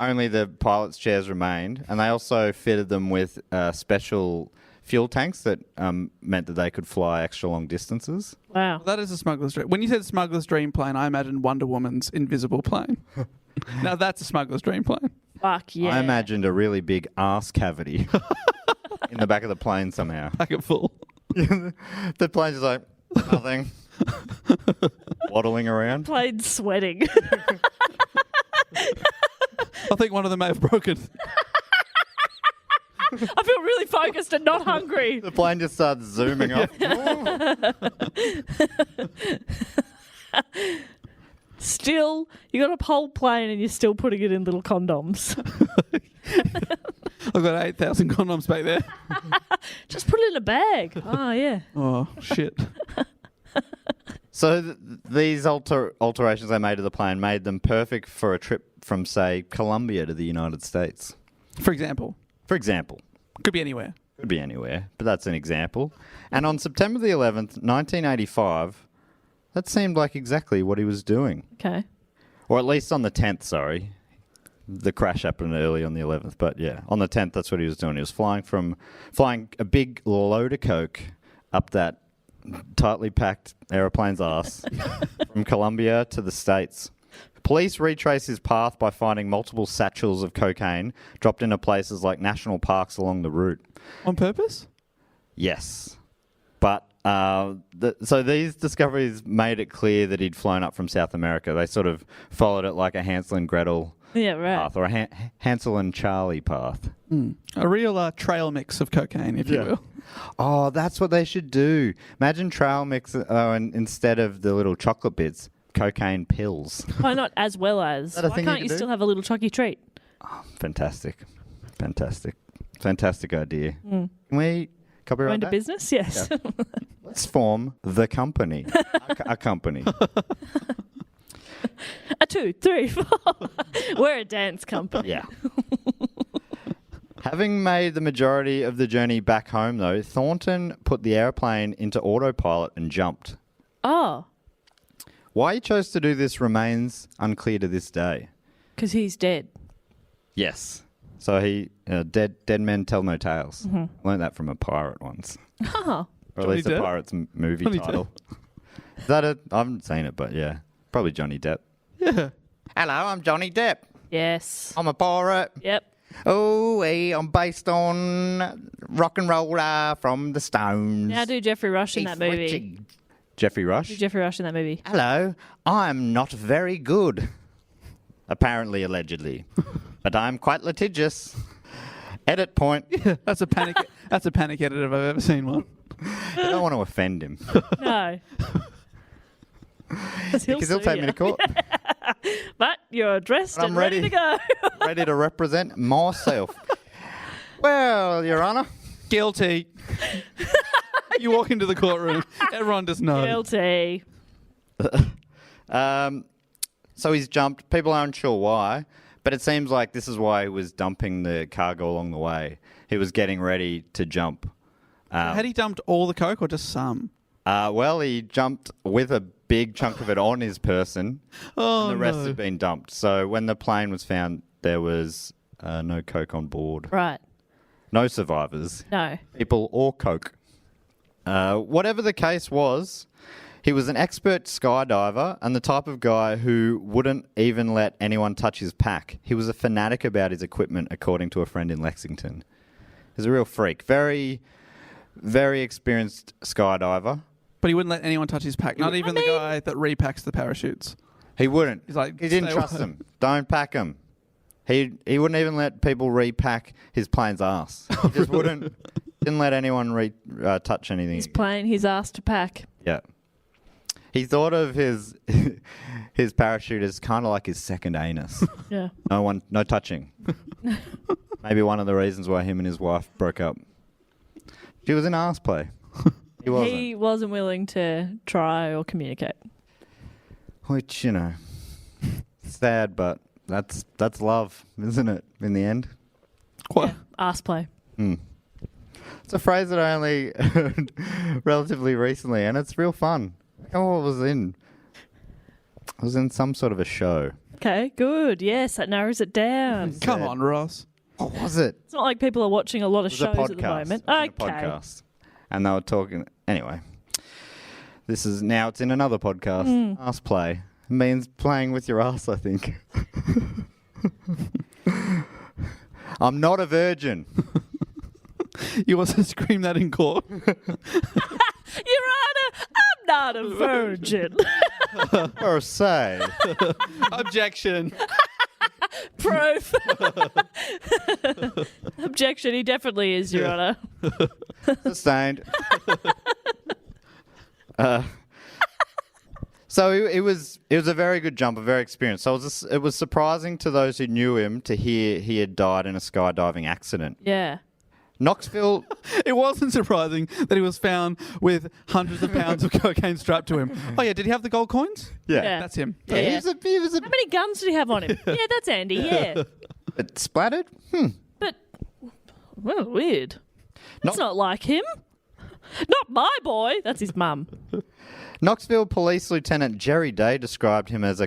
Only the pilot's chairs remained. And they also fitted them with special fuel tanks that meant that they could fly extra long distances. Wow. that is a smuggler's dream. When you said smuggler's dream plane, I imagined Wonder Woman's invisible plane. Now that's a smuggler's dream plane. Fuck yeah. I imagined a really big arse cavity in the back of the plane somehow. Pack it full. The plane's just like, nothing. Waddling around. Played sweating. I think one of them may have broken. I feel really focused and not hungry. The plane just starts zooming off. Still, you got a whole plane and you're still putting it in little condoms. I've got 8,000 condoms back there. Just put it in a bag. Oh, yeah. Oh, shit. So these alterations they made to the plane made them perfect for a trip from, say, Colombia to the United States. For example. For example. Could be anywhere. Could be anywhere, but that's an example. And on September the 11th, 1985, that seemed like exactly what he was doing. Okay. Or at least on the 10th, sorry. The crash happened early on the 11th, but yeah, on the 10th, that's what he was doing. He was flying a big load of coke up that tightly packed aeroplane's ass from Colombia to the States. Police retraced his path by finding multiple satchels of cocaine dropped into places like national parks along the route. On purpose? Yes. But so these discoveries made it clear that he'd flown up from South America. They sort of followed it like a Hansel and Gretel Yeah, right. path, or a Hansel and Charlie path. A real trail mix of cocaine, if you will. Oh, that's what they should do. Imagine trail mix and instead of the little chocolate bits, cocaine pills. Why not as well as? that a Why thing you can't can you do? still have a little chucky treat? Fantastic. Fantastic idea. Can we Go copyright into that? business? Yes. Let's form the company. A company. A 2, 3, 4. We're a dance company. Yeah. Having made the majority of the journey back home, though, Thornton put the airplane into autopilot and jumped. Oh, Why he chose to do this remains unclear to this day. because he's dead. Yes. So he dead men tell no tales. Learned that from a pirate once, Oh, or at Johnny least a Depp? pirate's movie Johnny title. Is that it? I haven't seen it, but yeah, probably Johnny Depp. Yeah. Hello, I'm Johnny Depp. yes. I'm a pirate. Yep. Oh, hey, I'm based on rock and roller from the Stones. Now do Jeffrey Rush in that movie. Richard. Jeffrey Rush? Do Jeffrey Rush in that movie. Hello, I'm not very good. Apparently, allegedly. But I'm quite litigious. Edit point. That's a panic. That's a panic edit if I've ever seen one. I don't want to offend him. No. Because he'll take me to court. But you're dressed But and I'm ready to go. Ready to represent myself. Well, Your Honour. Guilty. You walk into the courtroom. Everyone just knows. Guilty. So he's jumped. People aren't sure why, but it seems like this is why he was dumping the cargo along the way. He was getting ready to jump. Had he dumped all the coke or just some? Well, he jumped with a big chunk of it on his person, Oh, and the rest no. had been dumped. So when the plane was found, there was no coke on board. Right. No survivors, No. people or coke. Whatever the case was, he was an expert skydiver and the type of guy who wouldn't even let anyone touch his pack. He was a fanatic about his equipment, according to a friend in Lexington. He's a real freak. Very, very experienced skydiver. But he wouldn't let anyone touch his pack. Not even the guy that repacks the parachutes. He wouldn't. He's like, he didn't "Stay trust away." them. Don't pack them. He wouldn't even let people repack his plane's ass. He just wouldn't. Didn't let anyone touch anything. He's playing his ass to pack. Yeah. He thought of his parachute as kind of like his second anus. Yeah. No touching. Maybe one of the reasons why him and his wife broke up. She was in arse play. He wasn't. He wasn't willing to try or communicate. Which, you know, sad, but that's love, isn't it, in the end? What? Yeah. Ass play. It's a phrase that I only heard relatively recently, and it's real fun. Oh, it was in some sort of a show. Okay, good. Yes, that narrows it down. Come on, Ross. What was it? It's not like people are watching a lot of It was a shows podcast. at the moment. It was Okay. a podcast. And they were talking... Anyway. It's in another podcast. Ass play. It means playing with your ass, I think. I'm not a virgin. You want to scream that in court? Your Honor, I'm not a virgin. Or say. Objection. Proof. Objection, he definitely is, Your Honor. Sustained. So it was a very good jump, a very experienced. So it was surprising to those who knew him to hear he had died in a skydiving accident. Yeah. Knoxville, It wasn't surprising that he was found with hundreds of pounds of cocaine strapped to him. Oh, yeah, did he have the gold coins? Yeah. That's him. Yeah. He was a How many guns did he have on him? Yeah, that's Andy, yeah. bit splattered. But, well, weird. That's not like him. Not my boy. That's his mum. Knoxville Police Lieutenant Jerry Day described him as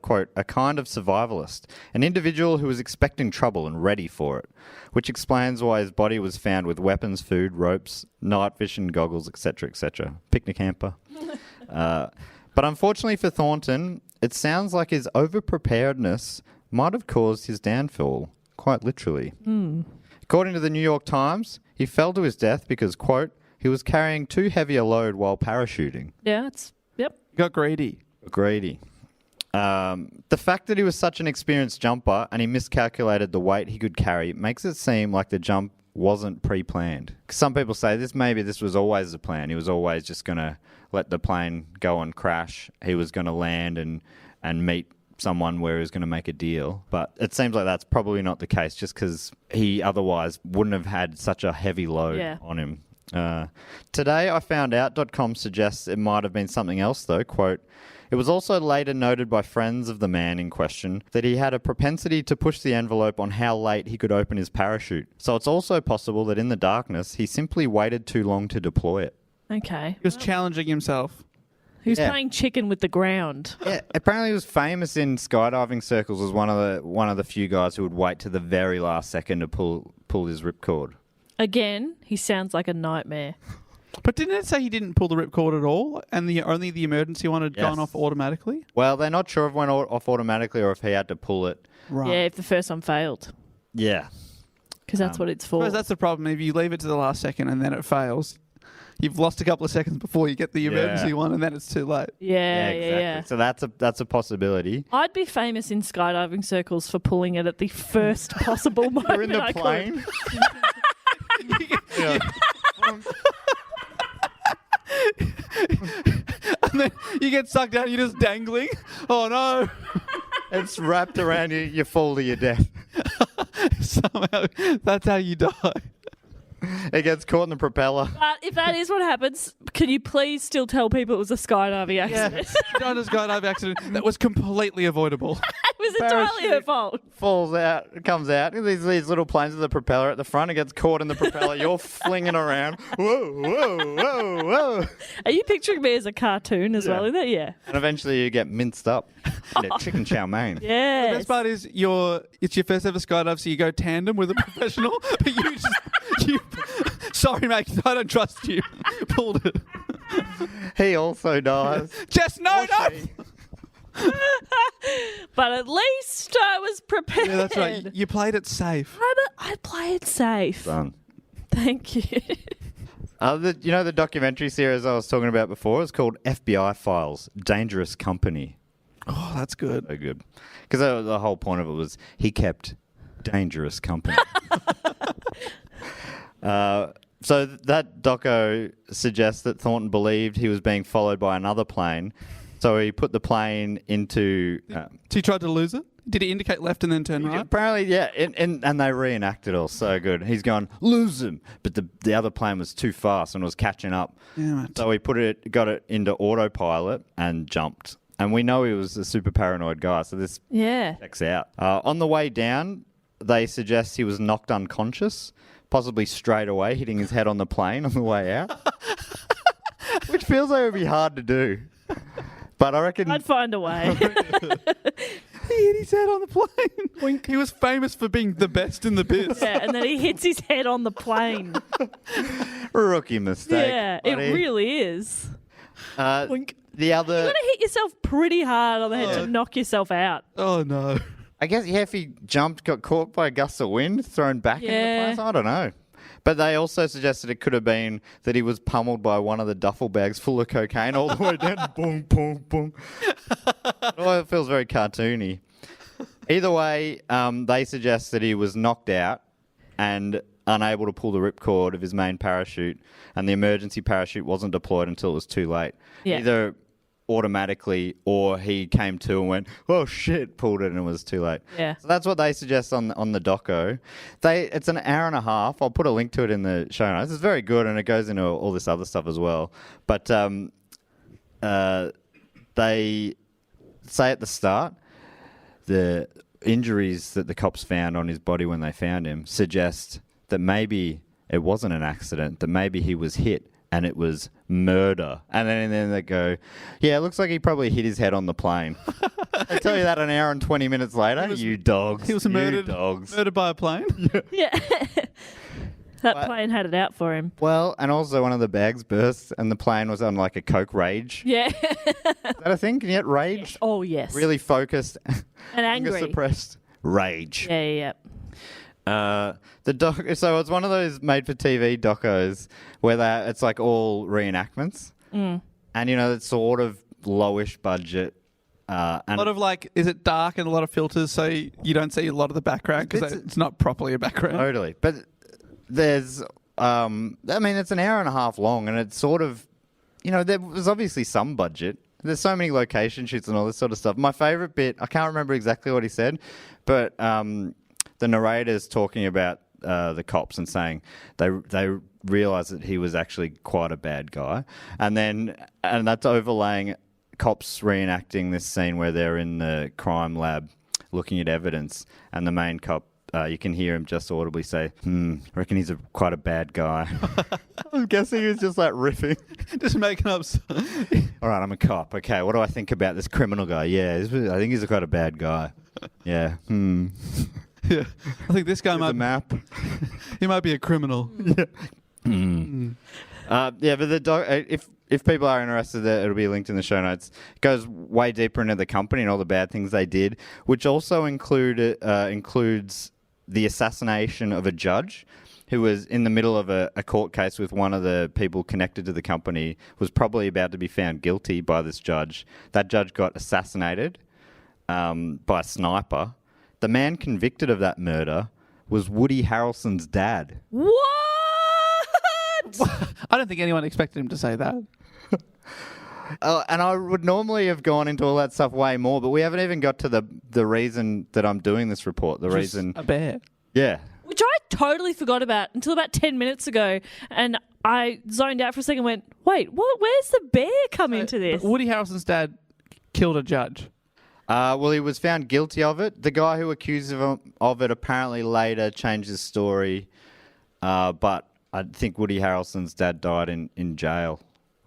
quote, a kind of survivalist, an individual who was expecting trouble and ready for it, which explains why his body was found with weapons, food, ropes, night vision goggles, etc., etc. Picnic hamper. But unfortunately for Thornton, it sounds like his overpreparedness might have caused his downfall, quite literally. According to the New York Times, he fell to his death because, quote, he was carrying too heavy a load while parachuting. Yeah, yep. He got greedy. Greedy. The fact that he was such an experienced jumper and he miscalculated the weight he could carry makes it seem like the jump wasn't pre-planned. Some people say maybe this was always the plan. He was always just going to let the plane go and crash. He was going to land and meet someone where he was going to make a deal. But it seems like that's probably not the case, just because he otherwise wouldn't have had such a heavy load on him. Today I found out.com suggests it might have been something else though. Quote, It was also later noted by friends of the man in question that he had a propensity to push the envelope on how late he could open his parachute. So it's also possible that in the darkness, he simply waited too long to deploy it. Okay. He was challenging himself. He was Yeah. playing chicken with the ground. Yeah, apparently he was famous in skydiving circles as one of the few guys who would wait to the very last second to pull his ripcord. Again, he sounds like a nightmare. But didn't it say he didn't pull the ripcord at all, and only the emergency one had gone Yes. off automatically? Well, they're not sure if it went off automatically or if he had to pull it. Right. Yeah, if the first one failed. Yeah. Because that's what it's for. Because that's the problem. If you leave it to the last second and then it fails, you've lost a couple of seconds before you get the emergency one, and then it's too late. Yeah. So that's a possibility. I'd be famous in skydiving circles for pulling it at the first possible moment You're in the I plane. could. Yeah. And then you get sucked down, you're just dangling. Oh no. It's wrapped around you. You fall to your death. Somehow, that's how you die. It gets caught in the propeller. But if that is what happens, can you please still tell people it was a skydiving accident? Died in a skydiving accident that was completely avoidable. It was entirely her fault. Falls out, comes out. These little planes with the propeller at the front. It gets caught in the propeller. You're flinging around. Whoa, whoa, whoa, whoa. Are you picturing me as a cartoon as well? Is that? Yeah. And eventually you get minced up in a chicken chow mein. The Yeah. best part is it's your first ever skydive, so you go tandem with a professional, but you sorry mate, I don't trust you. Pulled it. He also dies. Just no. But at least I was prepared. Yeah, that's right. You played it safe. I played safe. Done. Thank you. The documentary series I was talking about before is called FBI Files, Dangerous Company. Oh, that's good. So good. Because the whole point of it was he kept dangerous company. So that doco suggests that Thornton believed he was being followed by another plane. So he put the plane into... So you tried to lose it? Did he indicate left and then turn right? Apparently, yeah, and they reenacted all so good. He's gone, lose him, but the other plane was too fast and was catching up. Yeah, mate. So he got it into autopilot and jumped. And we know he was a super paranoid guy, so this Yeah. checks out. On the way down, they suggest he was knocked unconscious, possibly straight away, hitting his head on the plane on the way out, which feels like it would be hard to do. But I reckon... I'd find a way. He hit his head on the plane. He was famous for being the best in the biz. Yeah, and then he hits his head on the plane. Rookie mistake. Yeah, buddy. it really is. Wink. The other... You're going to hit yourself pretty hard on the head to knock yourself out. Oh no. I guess, yeah, if he jumped, got caught by a gust of wind, thrown back into Yeah. the place, I don't know. But they also suggested it could have been that he was pummeled by one of the duffel bags full of cocaine all the way down. Boom, boom, boom. Oh, it feels very cartoony. Either way, they suggest that he was knocked out and unable to pull the ripcord of his main parachute, and the emergency parachute wasn't deployed until it was too late. Yeah. Either automatically or he came to and went, oh shit, pulled it and it was too late. Yeah. So that's what they suggest on the doco. It's an hour and a half. I'll put a link to it in the show notes. It's very good and it goes into all this other stuff as well. But they say at the start the injuries that the cops found on his body when they found him suggest that maybe it wasn't an accident, that maybe he was hit and it was murder. And then they go, yeah, it looks like he probably hit his head on the plane. I tell you that an hour and 20 minutes later, you dogs. He was you murdered. dogs. Murdered by a plane. Yeah. That plane had it out for him. Well, and also one of the bags burst and the plane was on like a coke rage. Yeah. Is that a thing? Can you get rage? Oh, yes. Really focused, And angry. suppressed rage. Yeah. So it's one of those made-for-TV docos where it's like all reenactments, and it's sort of lowish budget. A lot of is it dark and a lot of filters, so you don't see a lot of the background because it's not properly a background. Totally, but there's, it's an hour and a half long, and it's sort of, there was obviously some budget. There's so many location shoots and all this sort of stuff. My favourite bit, I can't remember exactly what he said, but the narrator's talking about the cops and saying they realised that he was actually quite a bad guy, and that's overlaying cops reenacting this scene where they're in the crime lab looking at evidence, and the main cop, you can hear him just audibly say, I reckon he's quite a bad guy. I'm guessing he was just like riffing. Just making up. All right, I'm a cop. Okay, what do I think about this criminal guy? Yeah, I think he's quite a bad guy. Yeah. Yeah, I think this guy Here's might. the map. He might be a criminal. Yeah, but the if people are interested, it'll be linked in the show notes. It goes way deeper into the company and all the bad things they did, which also includes the assassination of a judge who was in the middle of a court case with one of the people connected to the company, was probably about to be found guilty by this judge. That judge got assassinated by a sniper. The man convicted of that murder was Woody Harrelson's dad. What? I don't think anyone expected him to say that. And I would normally have gone into all that stuff way more, but we haven't even got to the reason that I'm doing this report. The reason... a bear. Yeah. Which I totally forgot about until about 10 minutes ago. And I zoned out for a second and went, wait, what? Where's the bear come into this? Woody Harrelson's dad killed a judge. Well, he was found guilty of it. The guy who accused him of it apparently later changed his story, but I think Woody Harrelson's dad died in jail.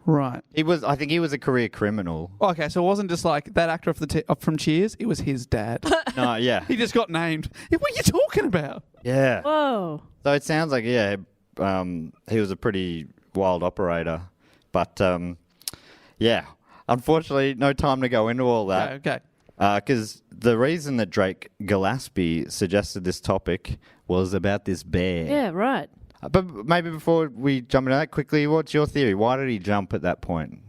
Right. I think he was a career criminal. Okay, so it wasn't just like that actor from Cheers. It was his dad. No, yeah. He just got named. What are you talking about? Yeah. Whoa. So it sounds like, he was a pretty wild operator. But, unfortunately, no time to go into all that. Okay. Because the reason that Drake Gillespie suggested this topic was about this bear. Yeah, right. But maybe before we jump into that quickly, what's your theory? Why did he jump at that point?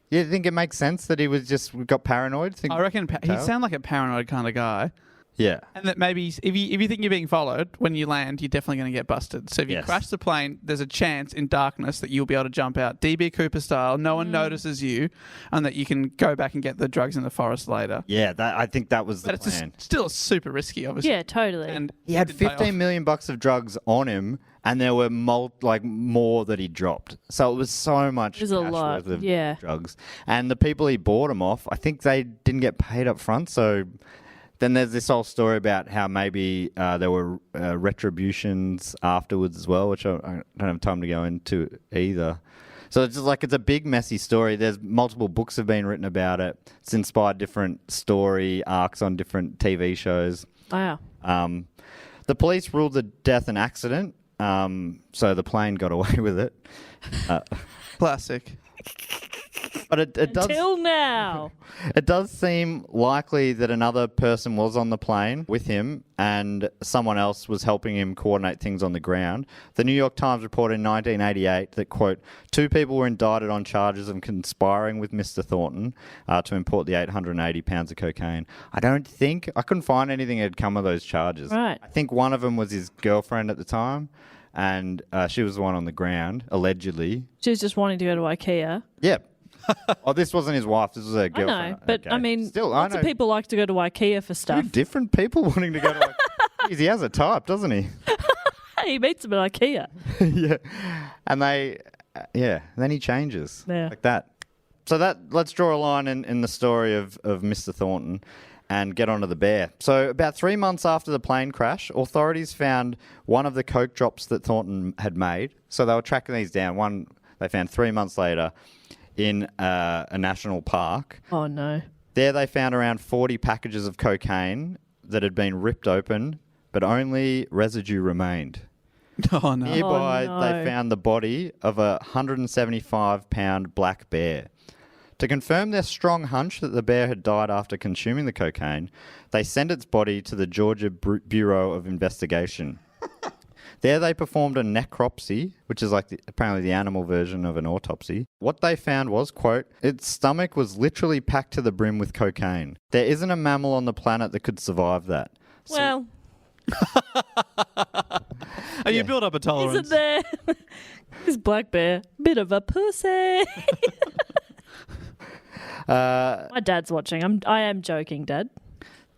You think it makes sense that he was got paranoid? I reckon he sounded like a paranoid kind of guy. Yeah. And that maybe if you think you're being followed, when you land, you're definitely going to get busted. So if you crash the plane, there's a chance in darkness that you'll be able to jump out, DB Cooper style, no one notices you, and that you can go back and get the drugs in the forest later. Yeah, I think that was the plan. It's still super risky, obviously. Yeah, totally. And he had $15 million of drugs on him, and there were more that he dropped. So it was so much It was a cash lot, worth of yeah. drugs. And the people he bought them off, I think they didn't get paid up front, so... Then there's this whole story about how maybe there were retributions afterwards as well, which I don't have time to go into either. So it's just it's a big, messy story. There's multiple books have been written about it. It's inspired different story arcs on different TV shows. Wow. The police ruled the death an accident, so the plane got away with it. Classic. But it does... Till now. It does seem likely that another person was on the plane with him and someone else was helping him coordinate things on the ground. The New York Times reported in 1988 that, quote, 2 people were indicted on charges of conspiring with Mr. Thornton to import the 880 pounds of cocaine. I couldn't find anything that had come of those charges. Right. I think one of them was his girlfriend at the time, and she was the one on the ground, allegedly. She was just wanting to go to IKEA. Yep. Oh, this wasn't his wife. This was her girlfriend. I know, but Okay. I mean, Still, lots of people like to go to IKEA for Two stuff. different people wanting to go to Jeez, he has a type, doesn't he? Hey, he meets them at IKEA. Yeah. And then he changes. Yeah. Like that. So let's draw a line in the story of Mr. Thornton and get onto the bear. So about 3 months after the plane crash, authorities found one of the coke drops that Thornton had made. So they were tracking these down. One they found 3 months later in a national park. Oh, no. There they found around 40 packages of cocaine that had been ripped open, but only residue remained. Oh, no. Nearby, Oh, no. they found the body of a 175-pound black bear. To confirm their strong hunch that the bear had died after consuming the cocaine, they sent its body to the Georgia Bureau of Investigation. There they performed a necropsy, which is apparently the animal version of an autopsy. What they found was, quote, its stomach was literally packed to the brim with cocaine. There isn't a mammal on the planet that could survive that. Well, You build up a tolerance. isn't there? This black bear, bit of a pussy. My dad's watching. I am joking, Dad.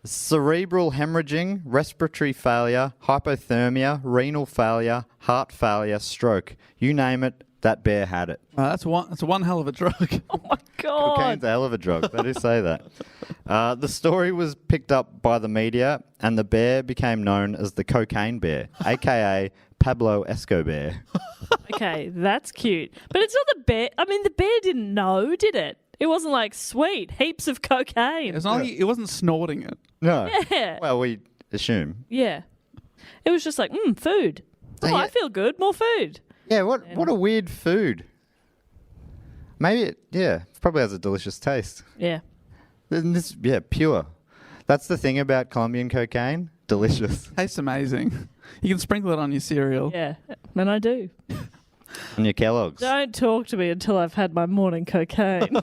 Cerebral hemorrhaging, respiratory failure, hypothermia, renal failure, heart failure, stroke. You name it, that bear had it. That's one hell of a drug. Oh my God. Cocaine's a hell of a drug. They do say that. The story was picked up by the media, and the bear became known as the Cocaine Bear, a.k.a. Pablo Escobar. Okay, that's cute. But it's not the bear. I mean, the bear didn't know, did it? It wasn't like, sweet, heaps of cocaine. It's not like it wasn't snorting it. No. Yeah. Well, we assume. Yeah. It was just like, food. Oh, yeah. I feel good. More food. Yeah, what a weird food. Maybe it probably has a delicious taste. Yeah. And this, pure. That's the thing about Colombian cocaine. Delicious. Tastes amazing. You can sprinkle it on your cereal. Yeah. And I do. On your Kellogg's. Don't talk to me until I've had my morning cocaine.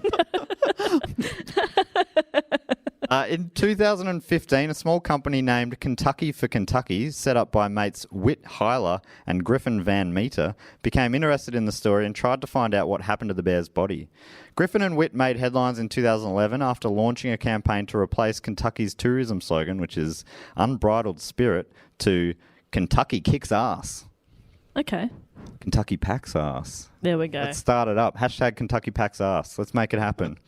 In 2015, a small company named Kentucky for Kentucky, set up by mates Whit Hyler and Griffin Van Meter, became interested in the story and tried to find out what happened to the bear's body. Griffin and Whit made headlines in 2011 after launching a campaign to replace Kentucky's tourism slogan, which is Unbridled Spirit, to Kentucky Kicks Ass. Okay. Kentucky Packs Ass. There we go. Let's start it up. Hashtag Kentucky Packs Ass. Let's make it happen.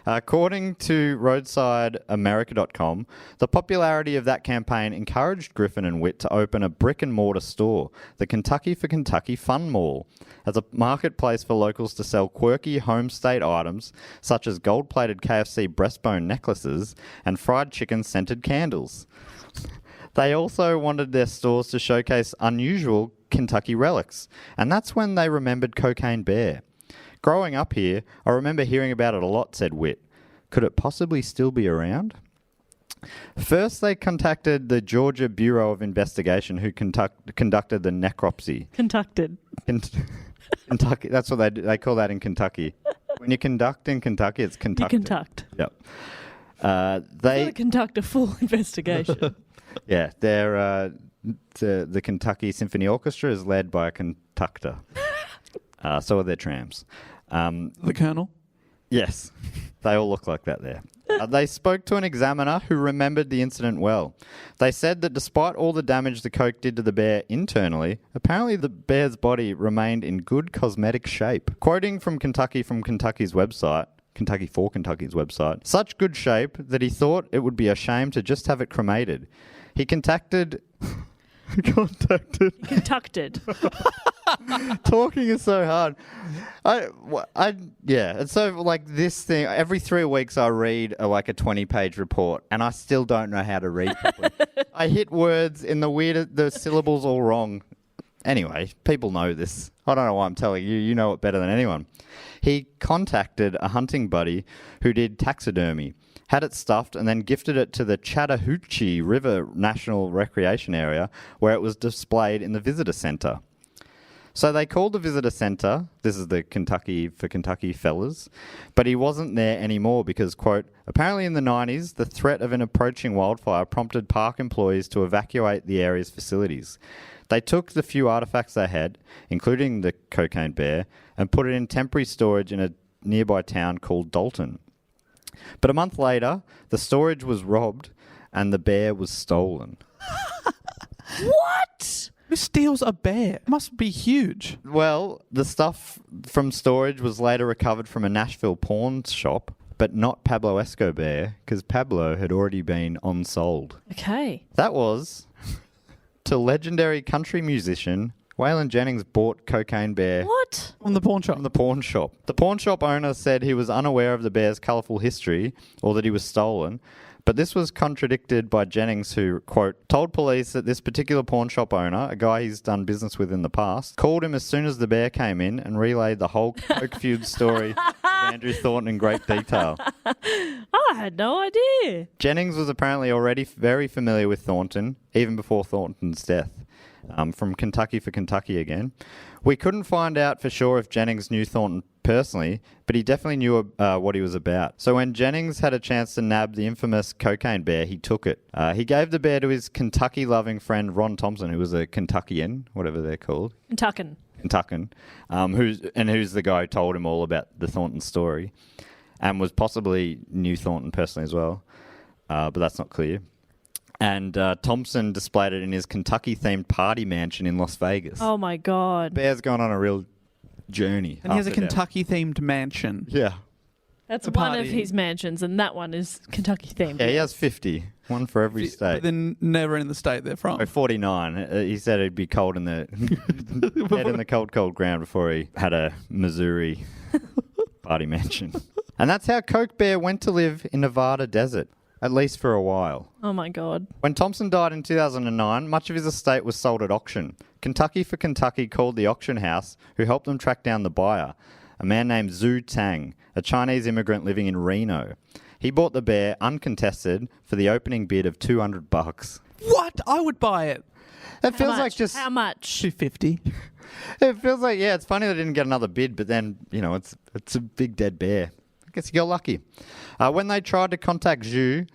According to RoadsideAmerica.com, the popularity of that campaign encouraged Griffin and Whit to open a brick-and-mortar store, the Kentucky for Kentucky Fun Mall, as a marketplace for locals to sell quirky home state items such as gold-plated KFC breastbone necklaces and fried chicken-scented candles. They also wanted their stores to showcase unusual Kentucky relics, and that's when they remembered Cocaine Bear. Growing up here, I remember hearing about it a lot, said Whit. Could it possibly still be around? First, they contacted the Georgia Bureau of Investigation, who conducted the necropsy. Conducted. Kentucky. That's what they do. They call that in Kentucky. When you conduct in Kentucky, it's conducted. You conduct. Yep. They conduct a full investigation. Yeah, they're the Kentucky Symphony Orchestra is led by a conductor. So are their trams. The Colonel? Yes, they all look like that there. They spoke to an examiner who remembered the incident well. They said that despite all the damage the coke did to the bear internally, apparently the bear's body remained in good cosmetic shape. Quoting from Kentucky's website, Kentucky for Kentucky's website, such good shape that he thought it would be a shame to just have it cremated. He contacted. Talking is so hard. And so like this thing, every 3 weeks I read a 20-page report, and I still don't know how to read properly. I hit words in the syllables all wrong. Anyway, people know this. I don't know why I'm telling you. You know it better than anyone. He contacted a hunting buddy who did taxidermy, had it stuffed, and then gifted it to the Chattahoochee River National Recreation Area, where it was displayed in the visitor center. So they called the visitor center, this is the Kentucky for Kentucky fellas, but he wasn't there anymore because, quote, apparently in the 90s, the threat of an approaching wildfire prompted park employees to evacuate the area's facilities. They took the few artifacts they had, including the cocaine bear, and put it in temporary storage in a nearby town called Dalton. But a month later, the storage was robbed and the bear was stolen. What? Who steals a bear? It must be huge. Well, the stuff from storage was later recovered from a Nashville pawn shop, but not Pablo Escobar, because Pablo had already been on-sold. Okay. That was to legendary country musician Waylon Jennings bought Cocaine Bear. What? From the pawn shop. From the pawn shop. The pawn shop owner said he was unaware of the bear's colourful history or that he was stolen, but this was contradicted by Jennings, who, quote, told police that this particular pawn shop owner, a guy he's done business with in the past, called him as soon as the bear came in and relayed the whole coke feud story of Andrew Thornton in great detail. I had no idea. Jennings was apparently already very familiar with Thornton, even before Thornton's death. From Kentucky for Kentucky again. We couldn't find out for sure if Jennings knew Thornton personally, but he definitely knew what he was about. So when Jennings had a chance to nab the infamous cocaine bear, he took it. He gave the bear to his Kentucky-loving friend Ron Thompson, who was a Kentuckian, whatever they're called. Kentuckan. Who's the guy who told him all about the Thornton story, and was possibly knew Thornton personally as well, but that's not clear. And Thompson displayed it in his Kentucky-themed party mansion in Las Vegas. Oh, my God. Bear's gone on a real journey. And he has a after Depp. Kentucky-themed mansion. Yeah. That's A one of party. his mansions, and that one is Kentucky themed. Yeah, he has 50. One for every But state. then never in the state they're from. Oh, 49. He said it'd be cold in the dead in the cold ground before he had a Missouri party mansion. And that's how Coke Bear went to live in Nevada desert, at least for a while. Oh my God. When Thompson died in 2009, much of his estate was sold at auction. Kentucky for Kentucky called the auction house, who helped them track down the buyer, a man named Zhu Tang, a Chinese immigrant living in Reno. He bought the bear uncontested for the opening bid of $200. What? I would buy it. It feels like just How much? $250. It feels like, yeah, it's funny they didn't get another bid, but then, you know, it's a big dead bear. I guess you got lucky. When they tried to contact Zhu,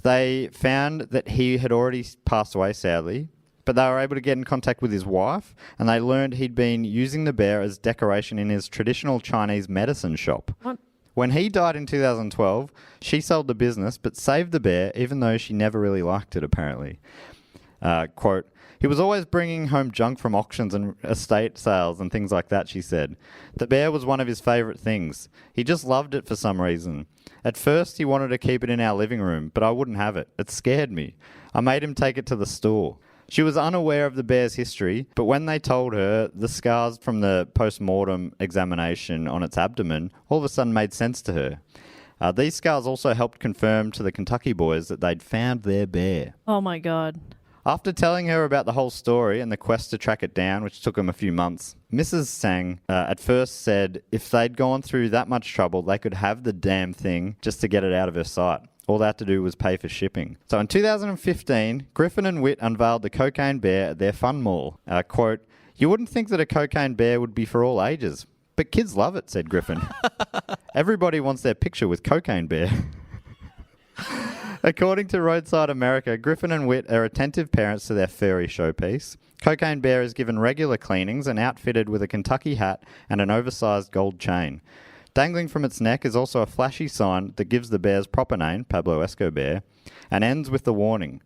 they found that he had already passed away, sadly, but they were able to get in contact with his wife, and they learned he'd been using the bear as decoration in his traditional Chinese medicine shop. What? When he died in 2012, she sold the business, but saved the bear, even though she never really liked it, apparently. Quote, he was always bringing home junk from auctions and estate sales and things like that, she said. The bear was one of his favourite things. He just loved it for some reason. At first, he wanted to keep it in our living room, but I wouldn't have it. It scared me. I made him take it to the store. She was unaware of the bear's history, but when they told her the scars from the post-mortem examination on its abdomen all of a sudden made sense to her. These scars also helped confirm to the Kentucky boys that they'd found their bear. Oh my God. After telling her about the whole story and the quest to track it down, which took them a few months, Mrs. Sang at first said if they'd gone through that much trouble, they could have the damn thing just to get it out of her sight. All they had to do was pay for shipping. So in 2015, Griffin and Witt unveiled the cocaine bear at their fun mall. Quote, you wouldn't think that a cocaine bear would be for all ages, but kids love it, said Griffin. Everybody wants their picture with Cocaine Bear. According to Roadside America, Griffin and Witt are attentive parents to their furry showpiece. Cocaine Bear is given regular cleanings and outfitted with a Kentucky hat and an oversized gold chain. Dangling from its neck is also a flashy sign that gives the bear's proper name, Pablo Escobar, and ends with the warning,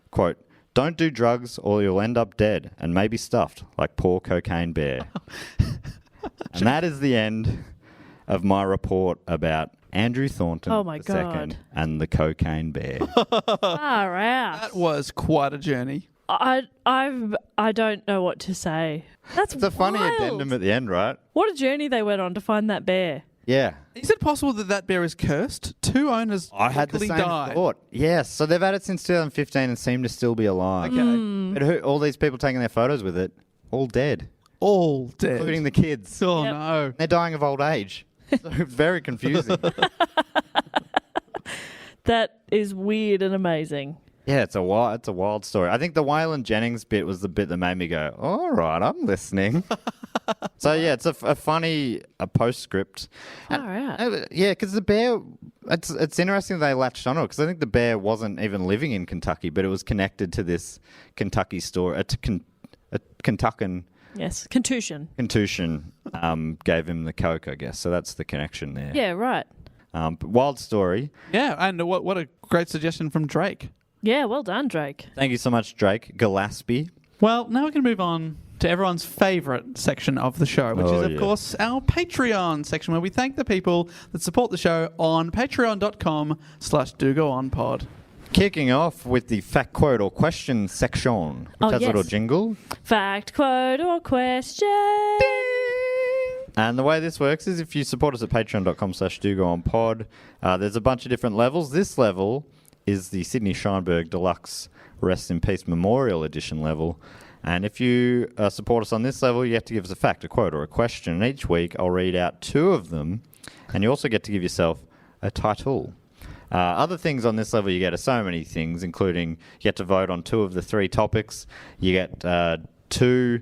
quote, don't do drugs or you'll end up dead and maybe stuffed like poor Cocaine Bear. And that is the end of my report about Andrew Thornton Oh my II God. and the Cocaine Bear. Far out. That was quite a journey. I don't know what to say. That's It's a funny wild. addendum at the end, right? What a journey they went on to find that bear. Yeah. Is it possible that that bear is cursed? 2 owners I had the quickly same died. thought. Yes, so they've had it since 2015 and seem to still be alive. Okay. But all these people taking their photos with it, all dead, All dead. including the kids. Oh, Yep. no. They're dying of old age. So it's very confusing. That is weird and amazing. Yeah, it's a wild story. I think the Waylon Jennings bit was the bit that made me go, all right, I'm listening. So, yeah, it's a funny postscript. Far out. Yeah, because the bear, it's interesting they latched onto it, because I think the bear wasn't even living in Kentucky, but it was connected to this Kentucky story, a Kentuckian Yes. Contusion. gave him the coke, I guess. So that's the connection there. Yeah, right. But wild story. Yeah, and what a great suggestion from Drake. Yeah, well done, Drake. Thank you so much, Drake Gillespie. Well, now we can move on to everyone's favourite section of the show, which is, of course, our Patreon section, where we thank the people that support the show on patreon.com/dogoonpod. Kicking off with the fact, quote, or question section, which has a little jingle. Fact, quote, or question. And the way this works is if you support us at patreon.com/dogoonpod, there's a bunch of different levels. This level is the Sydney Scheinberg Deluxe Rest in Peace Memorial Edition level. And if you support us on this level, you have to give us a fact, a quote, or a question. And each week I'll read out 2 of them, and you also get to give yourself a title. Other things on this level you get are so many things, including you get to vote on 2 of the 3 topics. You get 2...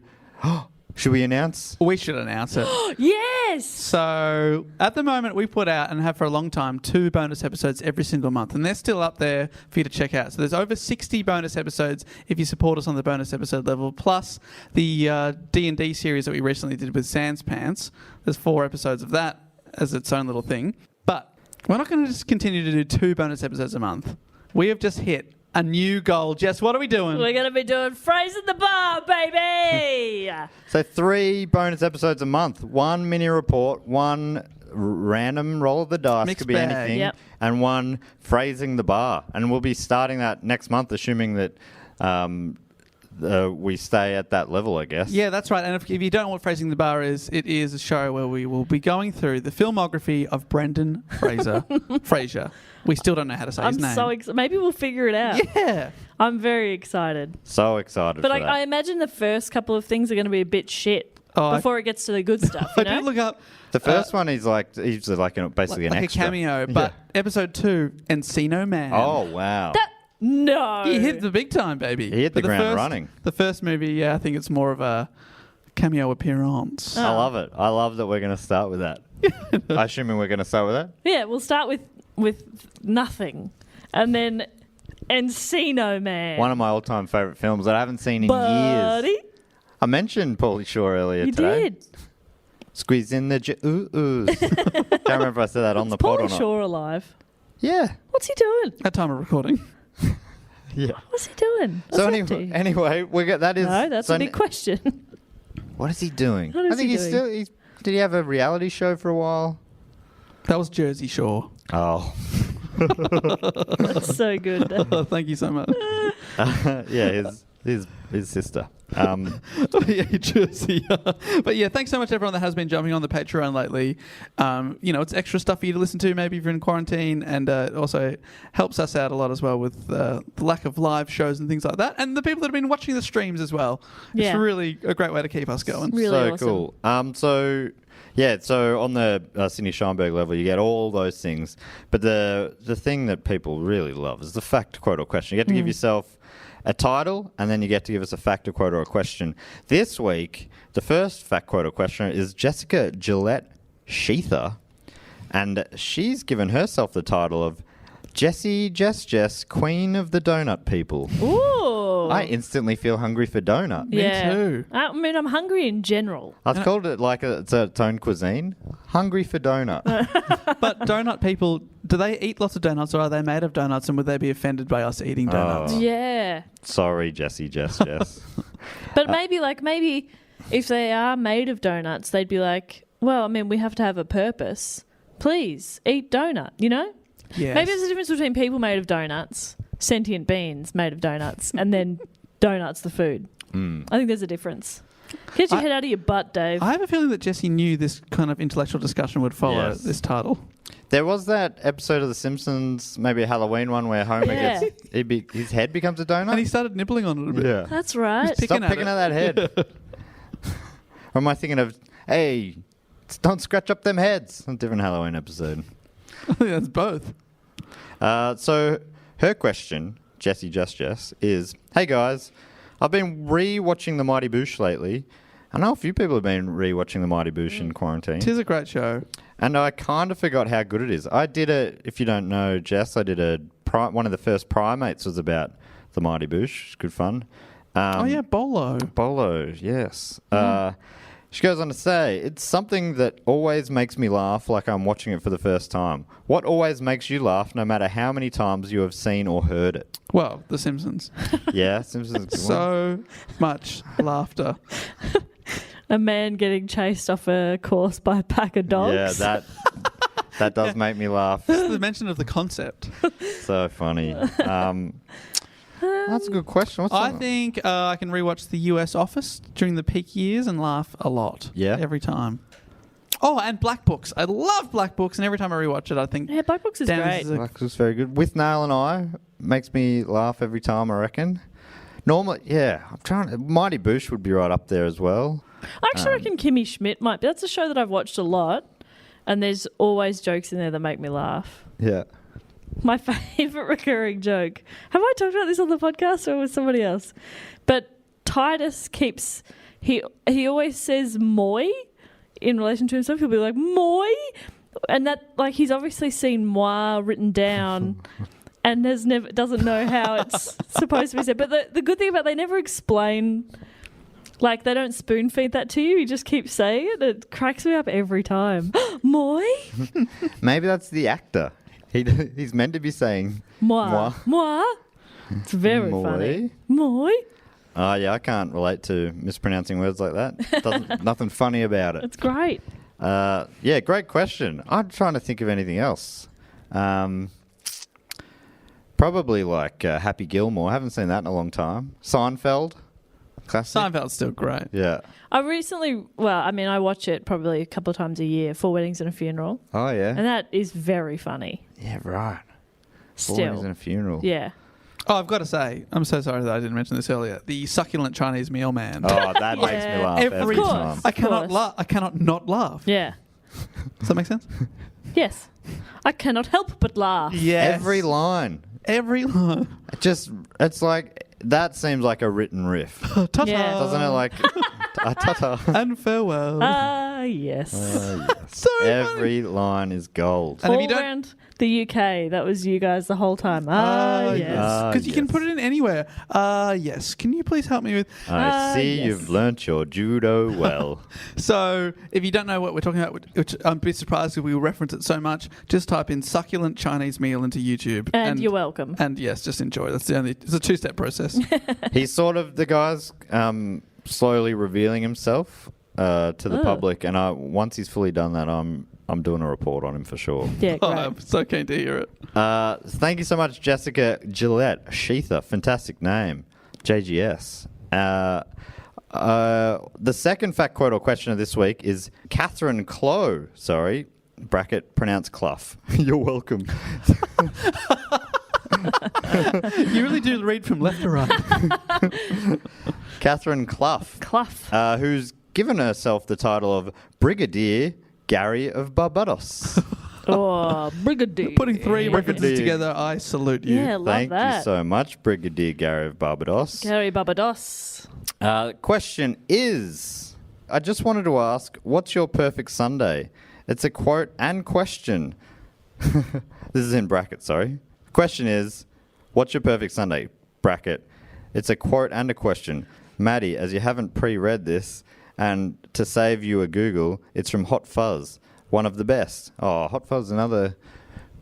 Should we announce? We should announce it. Yes! So, at the moment, we put out and have for a long time 2 bonus episodes every single month, and they're still up there for you to check out. So, there's over 60 bonus episodes if you support us on the bonus episode level, plus the D&D series that we recently did with Sans Pants. There's 4 episodes of that as its own little thing. But we're not going to just continue to do 2 bonus episodes a month. We have just hit a new goal. Jess, what are we doing? We're going to be doing Phrase in the Bar, baby! Yeah. So 3 bonus episodes a month. 1 mini report, 1 random roll of the dice, Mixed could be bag. anything, Yep. and 1 phrasing the bar. And we'll be starting that next month, assuming that we stay at that level, I guess. Yeah, that's right. And if you don't know what Phrasing the Bar is, it is a show where we will be going through the filmography of Brendan Fraser. We still don't know how to say his name. I'm so excited. Maybe we'll figure it out. Yeah. I'm very excited. So excited But for that. I imagine the first couple of things are going to be a bit shit before it gets to the good stuff, you I know? did look up The first one is basically like an a extra. cameo, but episode 2, Encino Man. Oh, wow. No. He hit the big time, baby. He hit the ground first, running. The first movie, yeah, I think it's more of a cameo appearance. I love it. I love that we're going to start with that. Assuming we're going to start with that? Yeah, we'll start with nothing. And then Encino Man. One of my all-time favourite films that I haven't seen in Buddy. years. I mentioned Pauly Shore earlier You today. did. Squeeze in the ooh-oohs. Can't remember if I said that on the pod or Pauly not. Shore alive. Yeah. What's he doing? At time of recording. Yeah. What's he doing? So What's he up to? anyway, that is... No, that's so a big question. What is he doing? What is I think he he's doing? still... Did he have a reality show for a while? That was Jersey Shore. Oh. That's so good. Thank you so much. Yeah, his sister. Yeah, Jersey. But yeah, thanks so much everyone that has been jumping on the Patreon lately. It's extra stuff for you to listen to maybe if you're in quarantine, and it also helps us out a lot as well with the lack of live shows and things like that, and the people that have been watching the streams as well. Yeah. It's really a great way to keep us going. Really so awesome. cool. So on the Sydney Scheinberg level, you get all those things. But the thing that people really love is the fact, quote, or question. You get to give yourself a title, and then you get to give us a fact, a quote, or a question. This week, the first fact, quote, or question is Jessica Gillette Sheether, and she's given herself the title of Jess, Queen of the Donut People. Ooh. I instantly feel hungry for donut. Me too. I mean, I'm hungry in general. I've called it like it's its own cuisine. Hungry for donut. But donut people, do they eat lots of donuts, or are they made of donuts, and would they be offended by us eating donuts? Oh. Yeah. Sorry, Jess. But maybe if they are made of donuts, they'd be like, well, I mean, we have to have a purpose. Please eat donut, you know? Yes. Maybe there's a difference between people made of donuts, sentient beings made of donuts, and then donuts, the food. I think there's a difference. Get your head out of your butt, Dave. I have a feeling that Jesse knew this kind of intellectual discussion would follow Yes. this title. There was that episode of The Simpsons, maybe a Halloween one, where Homer Yeah. his head becomes a donut. And he started nibbling on it a bit. yeah. That's right. He's Stop picking picking at that head. Or am I thinking of, hey, don't scratch up them heads? A different Halloween episode. I think that's both. So her question, Jess, is, hey guys, I've been re-watching The Mighty Boosh lately. I know a few people have been re-watching The Mighty Boosh in quarantine. It is a great show. And I kind of forgot how good it is. I did if you don't know, Jess, I did one of the first primates was about The Mighty Boosh. It's good fun. Bolo. Bolo, yes. She goes on to say, it's something that always makes me laugh like I'm watching it for the first time. What always makes you laugh no matter how many times you have seen or heard it? Well, The Simpsons. Yeah, Simpsons. Is So much laughter. A man getting chased off a course by a pack of dogs. Yeah, that does make me laugh. The mention of the concept. So funny. That's a good question. I think I can rewatch The US Office during the peak years and laugh a lot. Yeah. Every time. Oh, and Black Books. I love Black Books, and every time I rewatch it, I think... Yeah, Black Books is great. Black was very good. With Nail and I makes me laugh every time, I reckon. Normally, yeah. Mighty Boosh would be right up there as well. I actually reckon Kimmy Schmidt might be. That's a show that I've watched a lot, and there's always jokes in there that make me laugh. Yeah. My favourite recurring joke. Have I talked about this on the podcast or with somebody else? But Titus keeps... He always says moi in relation to himself. He'll be like, moi? And that, like, he's obviously seen moi written down and doesn't know how it's supposed to be said. But the good thing about they never explain... Like, they don't spoon feed that to you. You just keep saying it. It cracks me up every time. Moi? Maybe that's the actor. He's meant to be saying Moi. moi. Moi? It's very Moi. funny. Moi? Oh, yeah, I can't relate to mispronouncing words like that. Nothing funny about it. It's great. Yeah, great question. I'm trying to think of anything else. Probably like Happy Gilmore. I haven't seen that in a long time. Seinfeld. Classic. Seinfeld's still great. Yeah. I watch it probably a couple of times a year, 4 Weddings and a Funeral. Oh, yeah. And that is very funny. Yeah, right. Still. 4 Weddings and a Funeral. Yeah. Oh, I've got to say, I'm so sorry that I didn't mention this earlier. The succulent Chinese meal man. Oh, that makes me laugh every course. time. I cannot not laugh. Yeah. Does that make sense? Yes. I cannot help but laugh. Yes. Every line. Every line. It's like, that seems like a written riff. Ta-ta. Yeah. Doesn't it like, ta-ta. And farewell. Yes. So Every line is gold. And if All you don't- around the UK, that was you guys the whole time. Yes. Because you can put it in anywhere. Yes. Can you please help me with... I see yes. you've learnt your judo well. So, if you don't know what we're talking about, which I'm a bit surprised if we reference it so much, just type in succulent Chinese meal into YouTube. And you're welcome. And yes, just enjoy. It's a 2-step process. He's sort of the guy's slowly revealing himself to the public, and once he's fully done that, I'm doing a report on him for sure. Yeah, Oh, great. I'm so keen to hear it. Thank you so much, Jessica Gillette Sheether. Fantastic name, JGS. The second fact quote or question of this week is Catherine Clow. Sorry, bracket pronounced Clough. You're welcome. You really do read from left to right. Catherine Clough, who's given herself the title of Brigadier Gary of Barbados. Oh, Brigadier. Putting 3 references Brigadier. together, I salute you. Yeah, love Thank that. you so much, Brigadier Gary of Barbados. Gary Barbados. Question is, I just wanted to ask, what's your perfect Sunday? It's a quote and question. This is in brackets, sorry. Question is, what's your perfect Sunday? Bracket. It's a quote and a question. Maddie, as you haven't pre-read this, and to save you a Google, it's from Hot Fuzz, one of the best. Oh, Hot Fuzz, another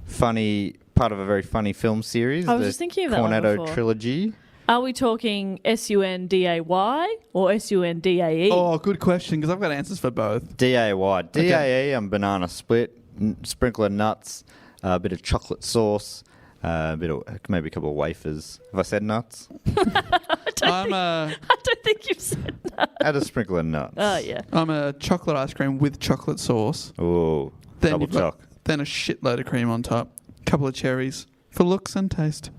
funny part of a very funny film series. I was just thinking of that one Cornetto before. trilogy. Are we talking SUNDAY or SUNDAE? Oh, good question, because I've got answers for both. DAY. DAE, banana split, sprinkle of nuts, a bit of chocolate sauce, maybe a couple of wafers. Have I said nuts? I don't think you've said that. Add a sprinkle of nuts. Oh, yeah. I'm a chocolate ice cream with chocolate sauce. Ooh, double you've got- choc. Then a shitload of cream on top. Couple of cherries for looks and taste.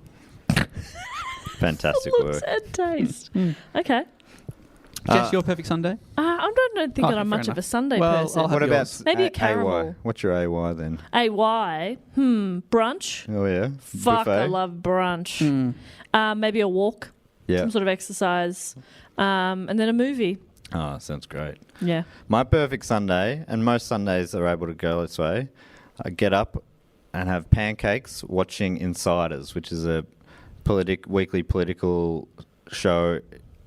Fantastic Looks work. and taste. Okay. Jess, your perfect Sunday? I don't think that Okay, I'm fair much enough. of a Sunday Well, person. I'll have What about yours. Maybe a AY? caramel. What's your AY then? AY? Brunch? Oh, yeah. Fuck, I Buffet? love brunch. Maybe a walk, Yeah. some sort of exercise, and then a movie. Oh, sounds great. Yeah. My perfect Sunday, and most Sundays are able to go this way, I get up and have pancakes watching Insiders, which is a weekly political show.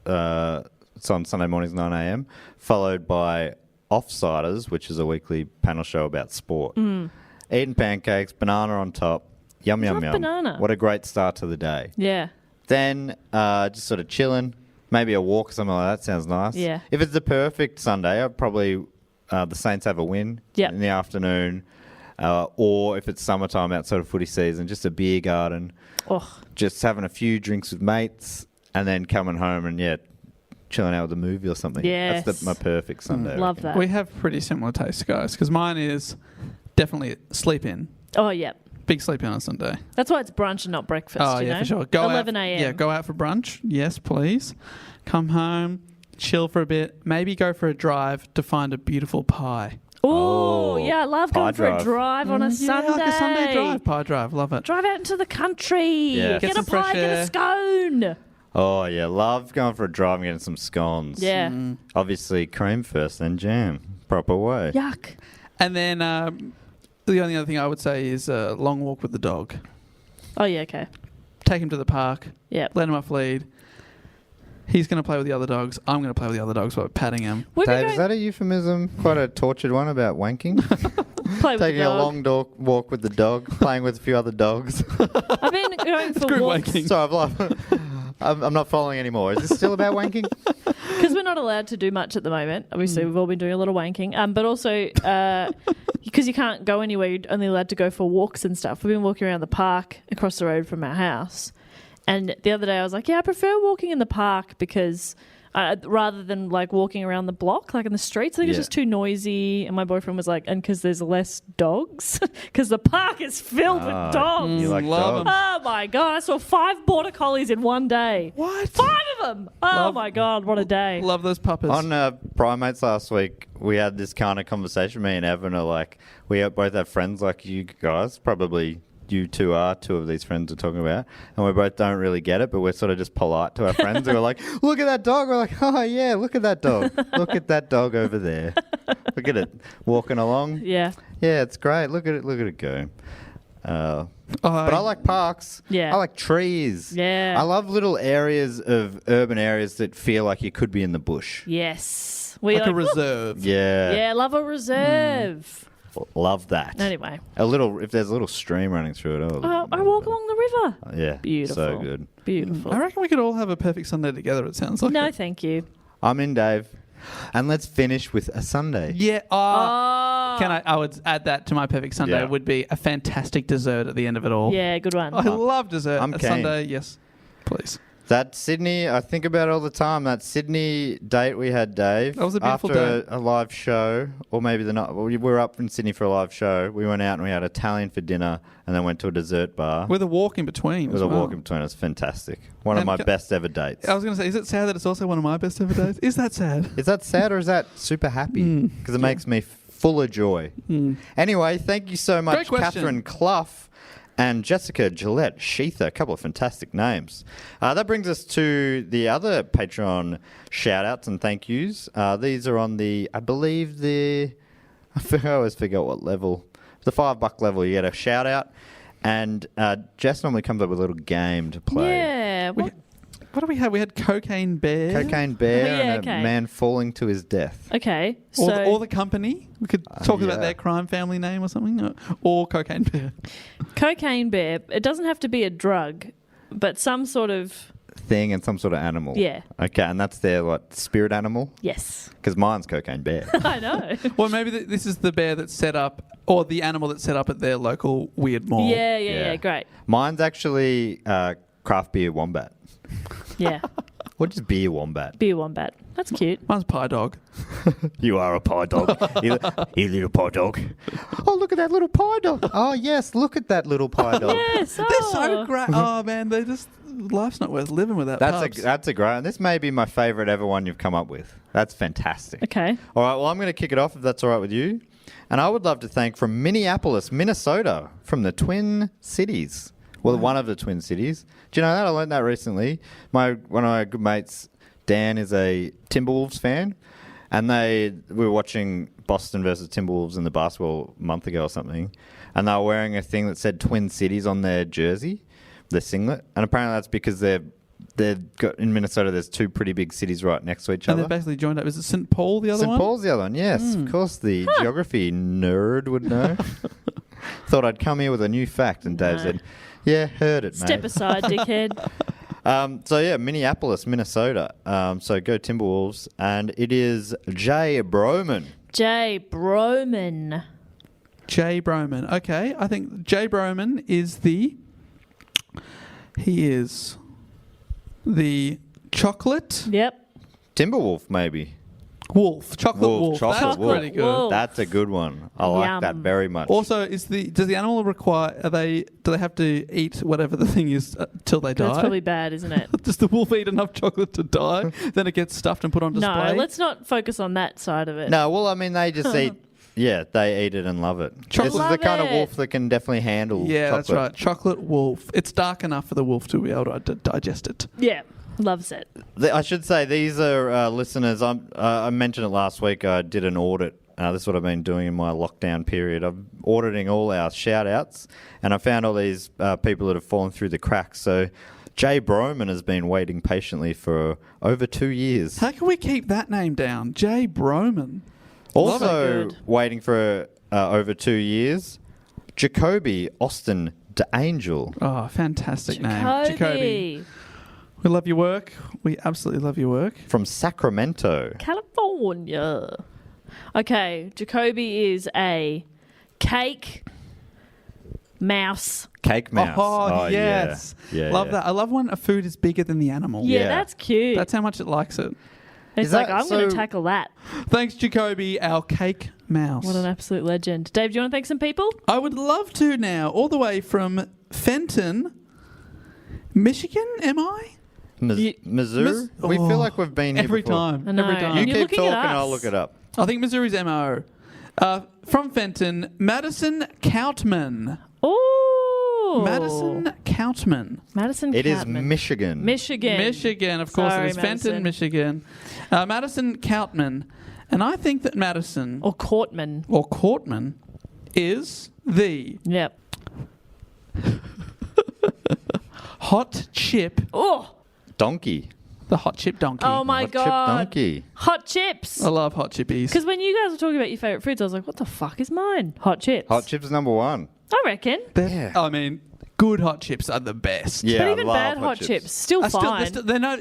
It's on Sunday mornings, 9 a.m., followed by Offsiders, which is a weekly panel show about sport. Eating pancakes, banana on top. Yum, yum, Love yum. banana. What a great start to the day. Yeah. Then just sort of chilling. Maybe a walk or something like that. Sounds nice. Yeah. If it's the perfect Sunday, I'd probably the Saints have a win Yep. in the afternoon. Or if it's summertime outside of footy season, just a beer garden. Oh, Just having a few drinks with mates and then coming home and, chilling out with a movie or something. Yes. That's my perfect Sunday. I love reckon. that. We have pretty similar tastes, guys, because mine is definitely sleep in. Oh, yeah. Big sleep in on Sunday. That's why it's brunch and not breakfast. Oh, you yeah, know? for sure. Go 11 out, a.m. Yeah, go out for brunch. Yes, please. Come home, chill for a bit, maybe go for a drive to find a beautiful pie. Oh, yeah, I love pie going for a drive. drive on a Sunday. Yeah, like a Sunday drive, pie drive. Love it. Drive out into the country. Yeah. Get Get a some fresh pie, get a air. scone. Oh, yeah. Love going for a drive and getting some scones. Yeah. Obviously, cream first, then jam. Proper way. Yuck. And then the only other thing I would say is a long walk with the dog. Oh, yeah, okay. Take him to the park. Yeah. Let him off lead. He's going to play with the other dogs. I'm going to play with the other dogs by patting him. We've been Dave, going is that a euphemism? Quite a tortured one about wanking? play with Taking the a dog. long walk with the dog, playing with a few other dogs. I've been going for Group walks. wanking. So I'm not following anymore. Is this still about wanking? Because we're not allowed to do much at the moment. Obviously, we've all been doing a lot of wanking. But also, because you can't go anywhere, you're only allowed to go for walks and stuff. We've been walking around the park across the road from our house. And the other day I was like, yeah, I prefer walking in the park because rather than like walking around the block, like in the streets, I think it's just too noisy. And my boyfriend was like, and because there's less dogs, because the park is filled with dogs. You like Love dogs? Oh my God, I saw 5 border collies in one day. What? 5 of them. Oh my God, what a day. Love those puppers. On Primates last week, we had this kind of conversation. Me and Evan are like, we both have friends like you guys, probably you two are, 2 of these friends are talking about, and we both don't really get it, but we're sort of just polite to our friends. We're like, look at that dog. We're like, oh yeah, look at that dog. Look at that dog over there. Look at it walking along. Yeah. Yeah, it's great. Look at it go. But I like parks. Yeah. I like trees. Yeah. I love little areas of urban areas that feel like you could be in the bush. Yes. We like a "Woo." reserve. Yeah. Yeah, love a reserve. Love that. Anyway. If there's a little stream running through it. I walk along the river. Yeah. Beautiful. So good. Beautiful. I reckon we could all have a perfect Sunday together, it sounds like. No, thank you. I'm in, Dave. And let's finish with a Sunday. Yeah. I would add that to my perfect Sunday. Yeah. Would be a fantastic dessert at the end of it all. Yeah, good one. I love dessert. I'm A keen. Sunday, yes. Please. That Sydney, I think about it all the time. That Sydney date we had, Dave. That was a beautiful after day. a live show, or maybe the night. We were up in Sydney for a live show. We went out and we had Italian for dinner, and then went to a dessert bar. With a walk in between. With as a well. walk in between. It was fantastic. One of And my ca- best ever dates. I was going to say, is it sad that it's also one of my best ever days? Is that sad? Is that sad or is that super happy? Because it makes me full of joy. Anyway, thank you so much, Great question. Catherine Clough and Jessica Gillette Sheether. A couple of fantastic names. That brings us to the other Patreon shout-outs and thank yous. These are on I always forget what level. The $5 level, you get a shout-out. And Jess normally comes up with a little game to play. Yeah. What do we have? We had Cocaine Bear. Cocaine Bear Yeah, and okay. a man falling to his death. Okay. Or, So or the company. We could talk yeah. about their crime family name or something. Or Cocaine Bear. Cocaine Bear, it doesn't have to be a drug, but some sort of Thing and some sort of animal. Yeah. Okay, and that's their spirit animal? yes. Because mine's Cocaine Bear. I know. Well, maybe this is the bear that's set up, or the animal that's set up at their local weird mall. Yeah, great. Mine's actually craft beer wombat. Yeah. What is beer wombat? Beer wombat. That's cute. Mine's Pie Dog. You are a pie dog. you little pie dog. Oh, look at that little pie dog. Oh, yes, look at that little pie dog. Yes. They're so great. Oh, man, life's not worth living without pubs. That's a great, and this may be my favourite ever one you've come up with. That's fantastic. Okay. All right, well, I'm going to kick it off if that's all right with you. And I would love to thank from Minneapolis, Minnesota, from the Twin Cities. Well, one of the Twin Cities. Do you know that? I learned that recently. One of my good mates, Dan, is a Timberwolves fan. And we were watching Boston versus Timberwolves in the basketball a month ago or something. And they were wearing a thing that said Twin Cities on their jersey, their singlet. And apparently that's because they've got in Minnesota, there's 2 pretty big cities right next to each And other. they're basically joined up. Is it St. Paul, the other St. one? Paul's the other one, yes. Of course, the geography nerd would know. Thought I'd come here with a new fact, and Dave said, yeah, heard it, mate. Step aside, dickhead. So, yeah, Minneapolis, Minnesota. So go Timberwolves. And it is Jay Broman. Jay Broman. Jay Broman. Okay, I think Jay Broman is the chocolate Yep. Timberwolf, maybe. wolf. Chocolate wolf. Chocolate That's wolf. pretty good. Wolf. That's a good one. I like that Yum. very much. Also, does the animal require? Do they have to eat whatever the thing is till they die? That's probably bad, isn't it? Does the wolf eat enough chocolate to die? Then it gets stuffed and put on display. No, let's not focus on that side of it. No, well, I mean, they just eat. Yeah, they eat it and love it. Chocolate- This is the Love kind of it. wolf that can definitely handle Yeah, chocolate. that's right. Chocolate wolf. It's dark enough for the wolf to be able to digest it. Yeah. Loves it. I should say these are listeners. I mentioned it last week. I did an audit. This is what I've been doing in my lockdown period. I'm auditing all our shout-outs, and I found all these people that have fallen through the cracks. So Jay Broman has been waiting patiently for over 2 years. How can we keep that name down? Jay Broman. Also Good. waiting for over 2 years, Jacoby Austin DeAngel. Oh, fantastic name. Jacoby. We love your work. We absolutely love your work. From Sacramento. California. Okay, Jacoby is a cake mouse. Cake mouse. Oh, yes. Yeah, love that. I love when a food is bigger than the animal. Yeah, Yeah. that's cute. That's how much it likes it. It's Is like, that- I'm going to so- tackle that. Thanks, Jacoby, our cake mouse. What an absolute legend. Dave, do you want to thank some people? I would love to now, all the way from Fenton, Michigan, am I? Mizzou? We feel like we've been here Every before. time. I know. Every And time. You you're keep looking at talking, I'll us. look it up. I think Missouri's MO. From Fenton, Madison Coutman. Oh. Madison Coutman. Madison It is Catman. Michigan. Michigan, of course. Sorry, It is Fenton, Madison. Michigan. Madison Coutman. And I think that Madison, Or Courtman. or Courtman, is the Yep. hot chip, Oh. Donkey. the hot chip donkey. Oh my Hot chip God. donkey. Hot chips. I love hot chippies. Because when you guys were talking about your favourite foods, I was like, what the fuck is mine? Hot chips. Hot chips number one. I reckon. Yeah. I mean, good hot chips are the best. Yeah, But I even love bad hot chips, still I fine.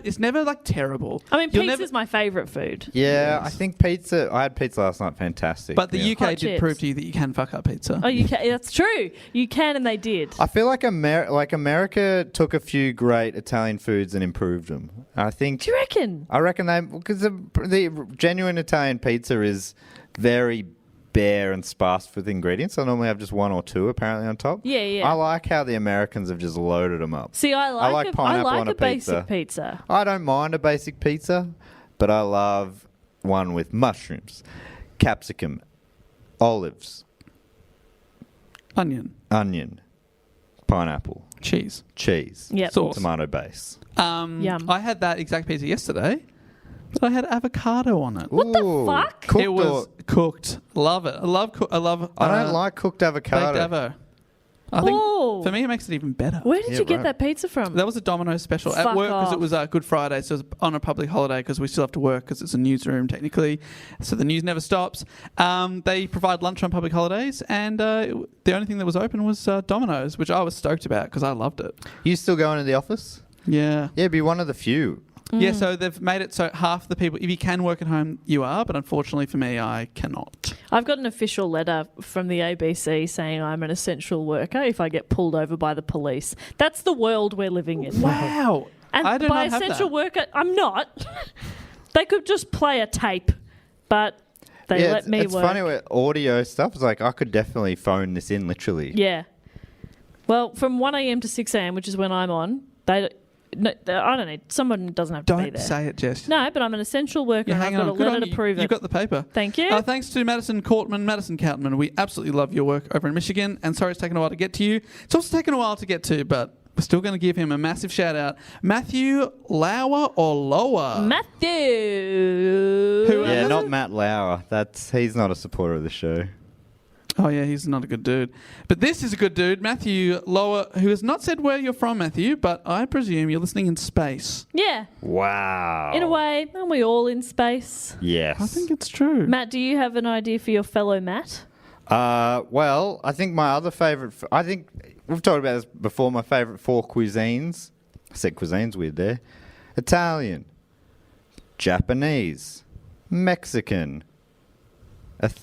it's never like terrible. I mean, You'll pizza's never- my favourite food. Yeah, I think pizza. I had pizza last night. Fantastic. But the Yeah. UK Hot did chips. prove to you that you can fuck up pizza. Oh, you can. That's true. You can, and they did. I feel like America took a few great Italian foods and improved them. I think. Do you reckon? I reckon because the genuine Italian pizza is very bare and sparse with ingredients. I normally have just one or two apparently on top. Yeah, yeah. I like how the Americans have just loaded them up. See, I like pineapple on a basic pizza. I don't mind a basic pizza, but I love one with mushrooms, capsicum, olives, Onion, onion, pineapple, cheese. cheese, Yep. Sauce. tomato base. Yum. I had that exact pizza yesterday, but I had avocado on it. What the Ooh, fuck? cooked It was or- cooked. Love it. I love. I don't like cooked avocado. baked avo. I think Oh. for me it makes it even better. Where did Yeah, you get right. that pizza from? That was a Domino's special at Fuck work because it off. was Good Friday, so it was on a public holiday because we still have to work because it's a newsroom technically, so the news never stops. They provide lunch on public holidays, and the only thing that was open was Domino's, which I was stoked about because I loved it. You still going to the office? Yeah. Yeah, be one of the few. Yeah, so they've made it so half the people, if you can work at home, you are, but unfortunately for me, I cannot. I've got an official letter from the ABC saying I'm an essential worker if I get pulled over by the police. That's the world we're living in. Wow. And I do by not have essential that. worker, I'm not. They could just play a tape, but they let me it's work. funny with audio stuff. It's like I could definitely phone this in literally. Yeah. Well, from 1 a.m. to 6 a.m., which is when I'm on, I don't need. Someone doesn't have to be Don't there. say it, Jess. No, but I'm an essential worker. You're And I've hanging got a on. Good letter on to you. prove You it. got the paper. Thank you. Thanks to Madison Coutman. We absolutely love your work over in Michigan. And sorry it's taken a while to get to you. It's also taken a while to get to, but we're still going to give him a massive shout out. Matthew Lauer or Lower? Matthew. Yeah, not Matt Lauer. He's not a supporter of the show. Oh, yeah, he's not a good dude. But this is a good dude, Matthew Lower, who has not said where you're from, Matthew, but I presume you're listening in space. Yeah. Wow. In a way, aren't we all in space? Yes. I think it's true. Matt, do you have an idea for your fellow Matt? Well, I think my other favourite... I think we've talked about this before. My favourite 4 cuisines. I said cuisines weird there. Italian. Japanese. Mexican.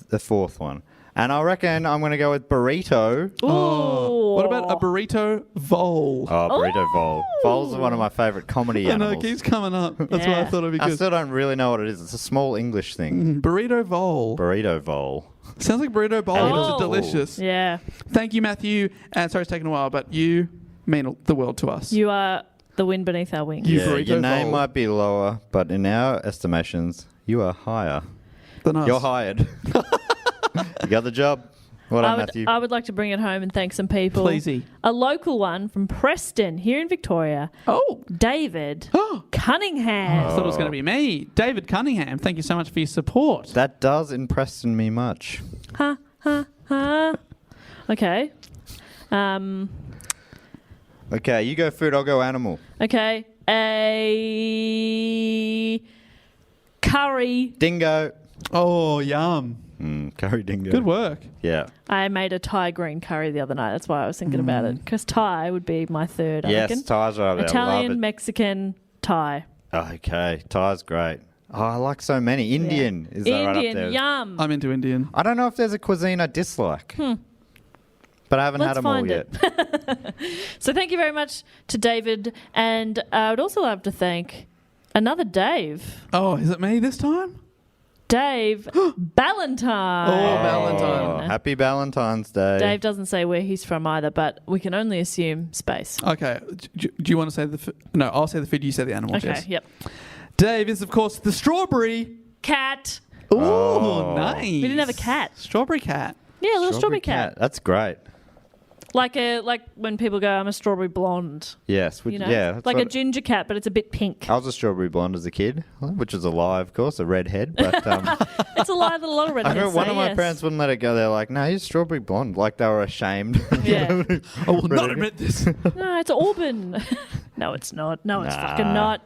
The fourth one. And I reckon I'm going to go with burrito. Oh, what about a burrito vole? Oh, burrito vole. Voles are one of my favourite comedy I know, it animals. keeps coming up. That's why I Yeah. thought it'd be I good. still don't really know what it is. It's a small English thing. Burrito vole. Burrito vole. Sounds like burrito bowl, which Oh. is delicious. Yeah. Thank you, Matthew. And sorry it's taken a while, but you mean the world to us. You are the wind beneath our wings. You Yeah, burrito your name vole. might be lower, but in our estimations, you are higher. Than us. You're hired. You got the job. Well done, Matthew. I would like to bring it home and thank some people. Pleasey. A local one from Preston, here in Victoria. Oh. David Oh. Cunningham. I thought it was going to be me. David Cunningham, thank you so much for your support. That does impress me much. Ha, ha, ha. Okay. Okay, you go food, I'll go animal. Okay. A curry. Dingo. Oh, yum. Curry dingo. Good work. Yeah. I made a Thai green curry the other night. That's why I was thinking about it. Because Thai would be my third, I Yes, reckon. Thai's right there. Love Italian, it. Mexican, Thai. Okay, Thai's great. Oh, I like so many. Indian is that right up there? Indian, yum. I'm into Indian. I don't know if there's a cuisine I dislike. But I haven't had them all find yet. So thank you very much to David. And I would also love to thank another Dave. Oh, is it me this time? Dave Ballantyne. Oh, Ballantyne. Happy Valentine's Day. Dave doesn't say where he's from either, but we can only assume space. Okay. Do you want to say the food? No, I'll say the food. You say the animal. Okay, Jess. yep. Dave is, of course, the strawberry. Cat. Ooh, Oh. nice. We didn't have a cat. Strawberry cat. Yeah, a little strawberry cat. That's great. Like when people go, I'm a strawberry blonde. Yes. You know? Yeah. That's like a what- ginger cat, but it's a bit pink. I was a strawberry blonde as a kid, which is a lie, of course, a redhead. But It's a lie that a lot of I redheads remember one say, of my yes. parents wouldn't let it go. They're like, "No, you're strawberry blonde." Like they were ashamed. Yeah. I will not admit this. No, it's Auburn. No, it's not. No, it's Nah. fucking not.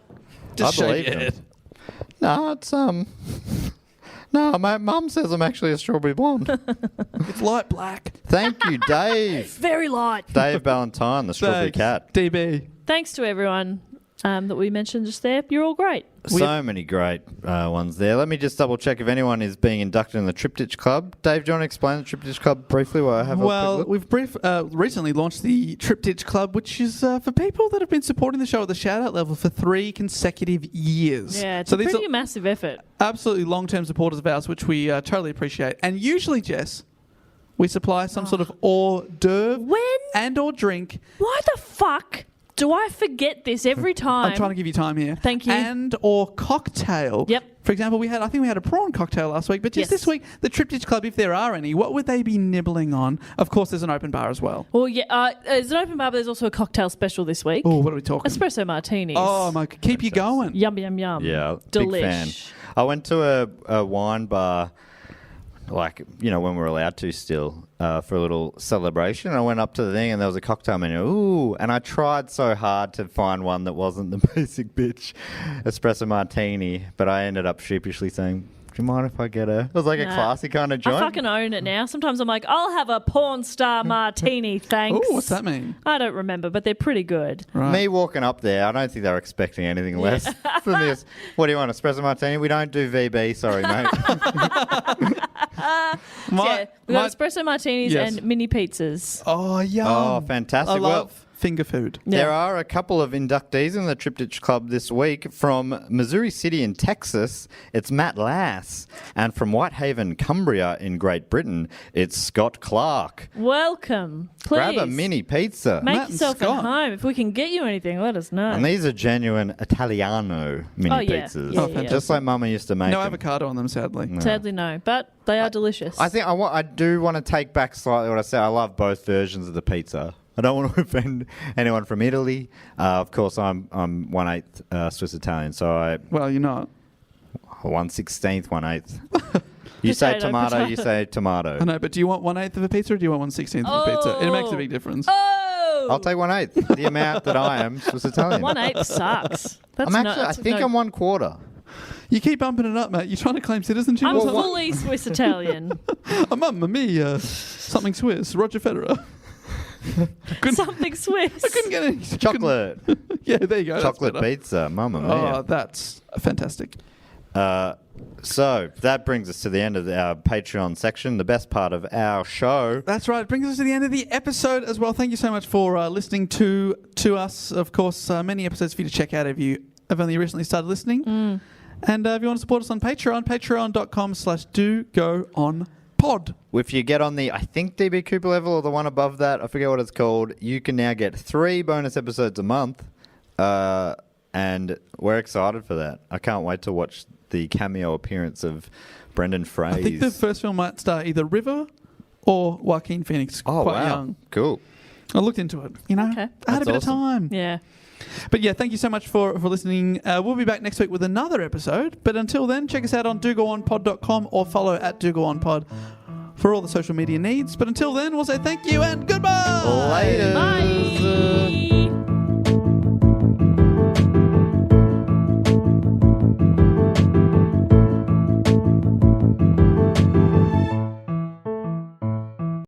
Just I shake believe your him. head. No, it's No, my mum says I'm actually a strawberry blonde. It's light black. Thank you, Dave. Very light. Dave Ballantyne, the strawberry Thanks, cat. DB. Thanks to everyone that we mentioned just there. You're all great. So many great ones there. Let me just double check if anyone is being inducted in the Triptych Club. Dave, do you want to explain the Triptych Club briefly while I have a Well, quick look? we've recently launched the Triptych Club, which is for people that have been supporting the show at the shout-out level for 3 consecutive years. Yeah, it's so a these pretty are massive effort. absolutely long-term supporters of ours, which we totally appreciate. And usually, Jess, we supply some sort of hors d'oeuvre When? and or drink. Why the fuck do I forget this every time? I'm trying to give you time here. Thank you. And or cocktail. Yep. For example, I think we had a prawn cocktail last week, but just Yes. this week, the Triptych Club, if there are any, what would they be nibbling on? Of course, there's an open bar as well. Well, yeah, there's an open bar, but there's also a cocktail special this week. Oh, what are we talking? Espresso martinis. Oh my! Keep you going. Yum, yum, yum. Yeah, Delish. big fan. I went to a wine bar, like, you know, when we were allowed to still, for a little celebration. I went up to the thing and there was a cocktail menu. Ooh, and I tried so hard to find one that wasn't the basic bitch espresso martini, but I ended up sheepishly saying, do you mind if I get a... It was like a Nah. classy kind of I joint. fucking own it now. Sometimes I'm like, I'll have a porn star martini, thanks. Oh, what's that mean? I don't remember, but they're pretty good. Right. Me walking up there, I don't think they were expecting anything less than this. What do you want, espresso martini? We don't do VB, sorry, mate. Yeah, we got espresso martinis Yes. and mini pizzas. Oh, yum. Oh, fantastic. I love finger food. There are a couple of inductees in the Triptych Club this week. From Missouri City in Texas, it's Matt Lass. And from Whitehaven, Cumbria in Great Britain, it's Scott Clark. Welcome. Please. Grab a mini pizza. Make Matt and yourself at Scott. home. If we can get you anything, let us know. And these are genuine Italiano mini Oh, yeah. pizzas. Yeah, Oh, fantastic. Just like Mama used to make No them. avocado on them, sadly. Sadly, no. But they are delicious. I think I do want to take back slightly what I said. I love both versions of the pizza. I don't want to offend anyone from Italy. Of course, I'm 1/8 Swiss Italian, so Well, you're not. 1/16, 1/8. You say Potato, tomato, potato. you say tomato. I know, but do you want 1/8 of a pizza or do you want 1/16 of a pizza? It makes a big difference. Oh! I'll take 1/8, the amount that I am Swiss Italian. 1/8 sucks. That's I'm actually, I think I'm 1/4. You keep bumping it up, mate. You're trying to claim citizenship I'm or something? fully Swiss Italian. Oh, mamma mia. Something Swiss. Roger Federer. Something Swiss. I couldn't get any. Chocolate. Yeah, there you go. that's Chocolate better. pizza. Mamma mia. Oh, that's fantastic. So that brings us to the end of our Patreon section, the best part of our show. That's right. It brings us to the end of the episode as well. Thank you so much for listening to us. Of course, many episodes for you to check out if you have only recently started listening. And if you want to support us on Patreon, patreon.com/dogoonpod. If you get on the, I think, DB Cooper level or the one above that, I forget what it's called, you can now get 3 bonus episodes a month. And we're excited for that. I can't wait to watch the cameo appearance of Brendan Fraser. I think the first film might star either River or Joaquin Phoenix. Oh, quite wow. young. Cool. I looked into it. You know, Okay. I had a That's bit awesome. of time. Yeah. But yeah, thank you so much for listening. We'll be back next week with another episode. But until then, check us out on dogoonpod.com or follow at dogoonpod for all the social media needs. But until then, we'll say thank you and goodbye. Later. Bye.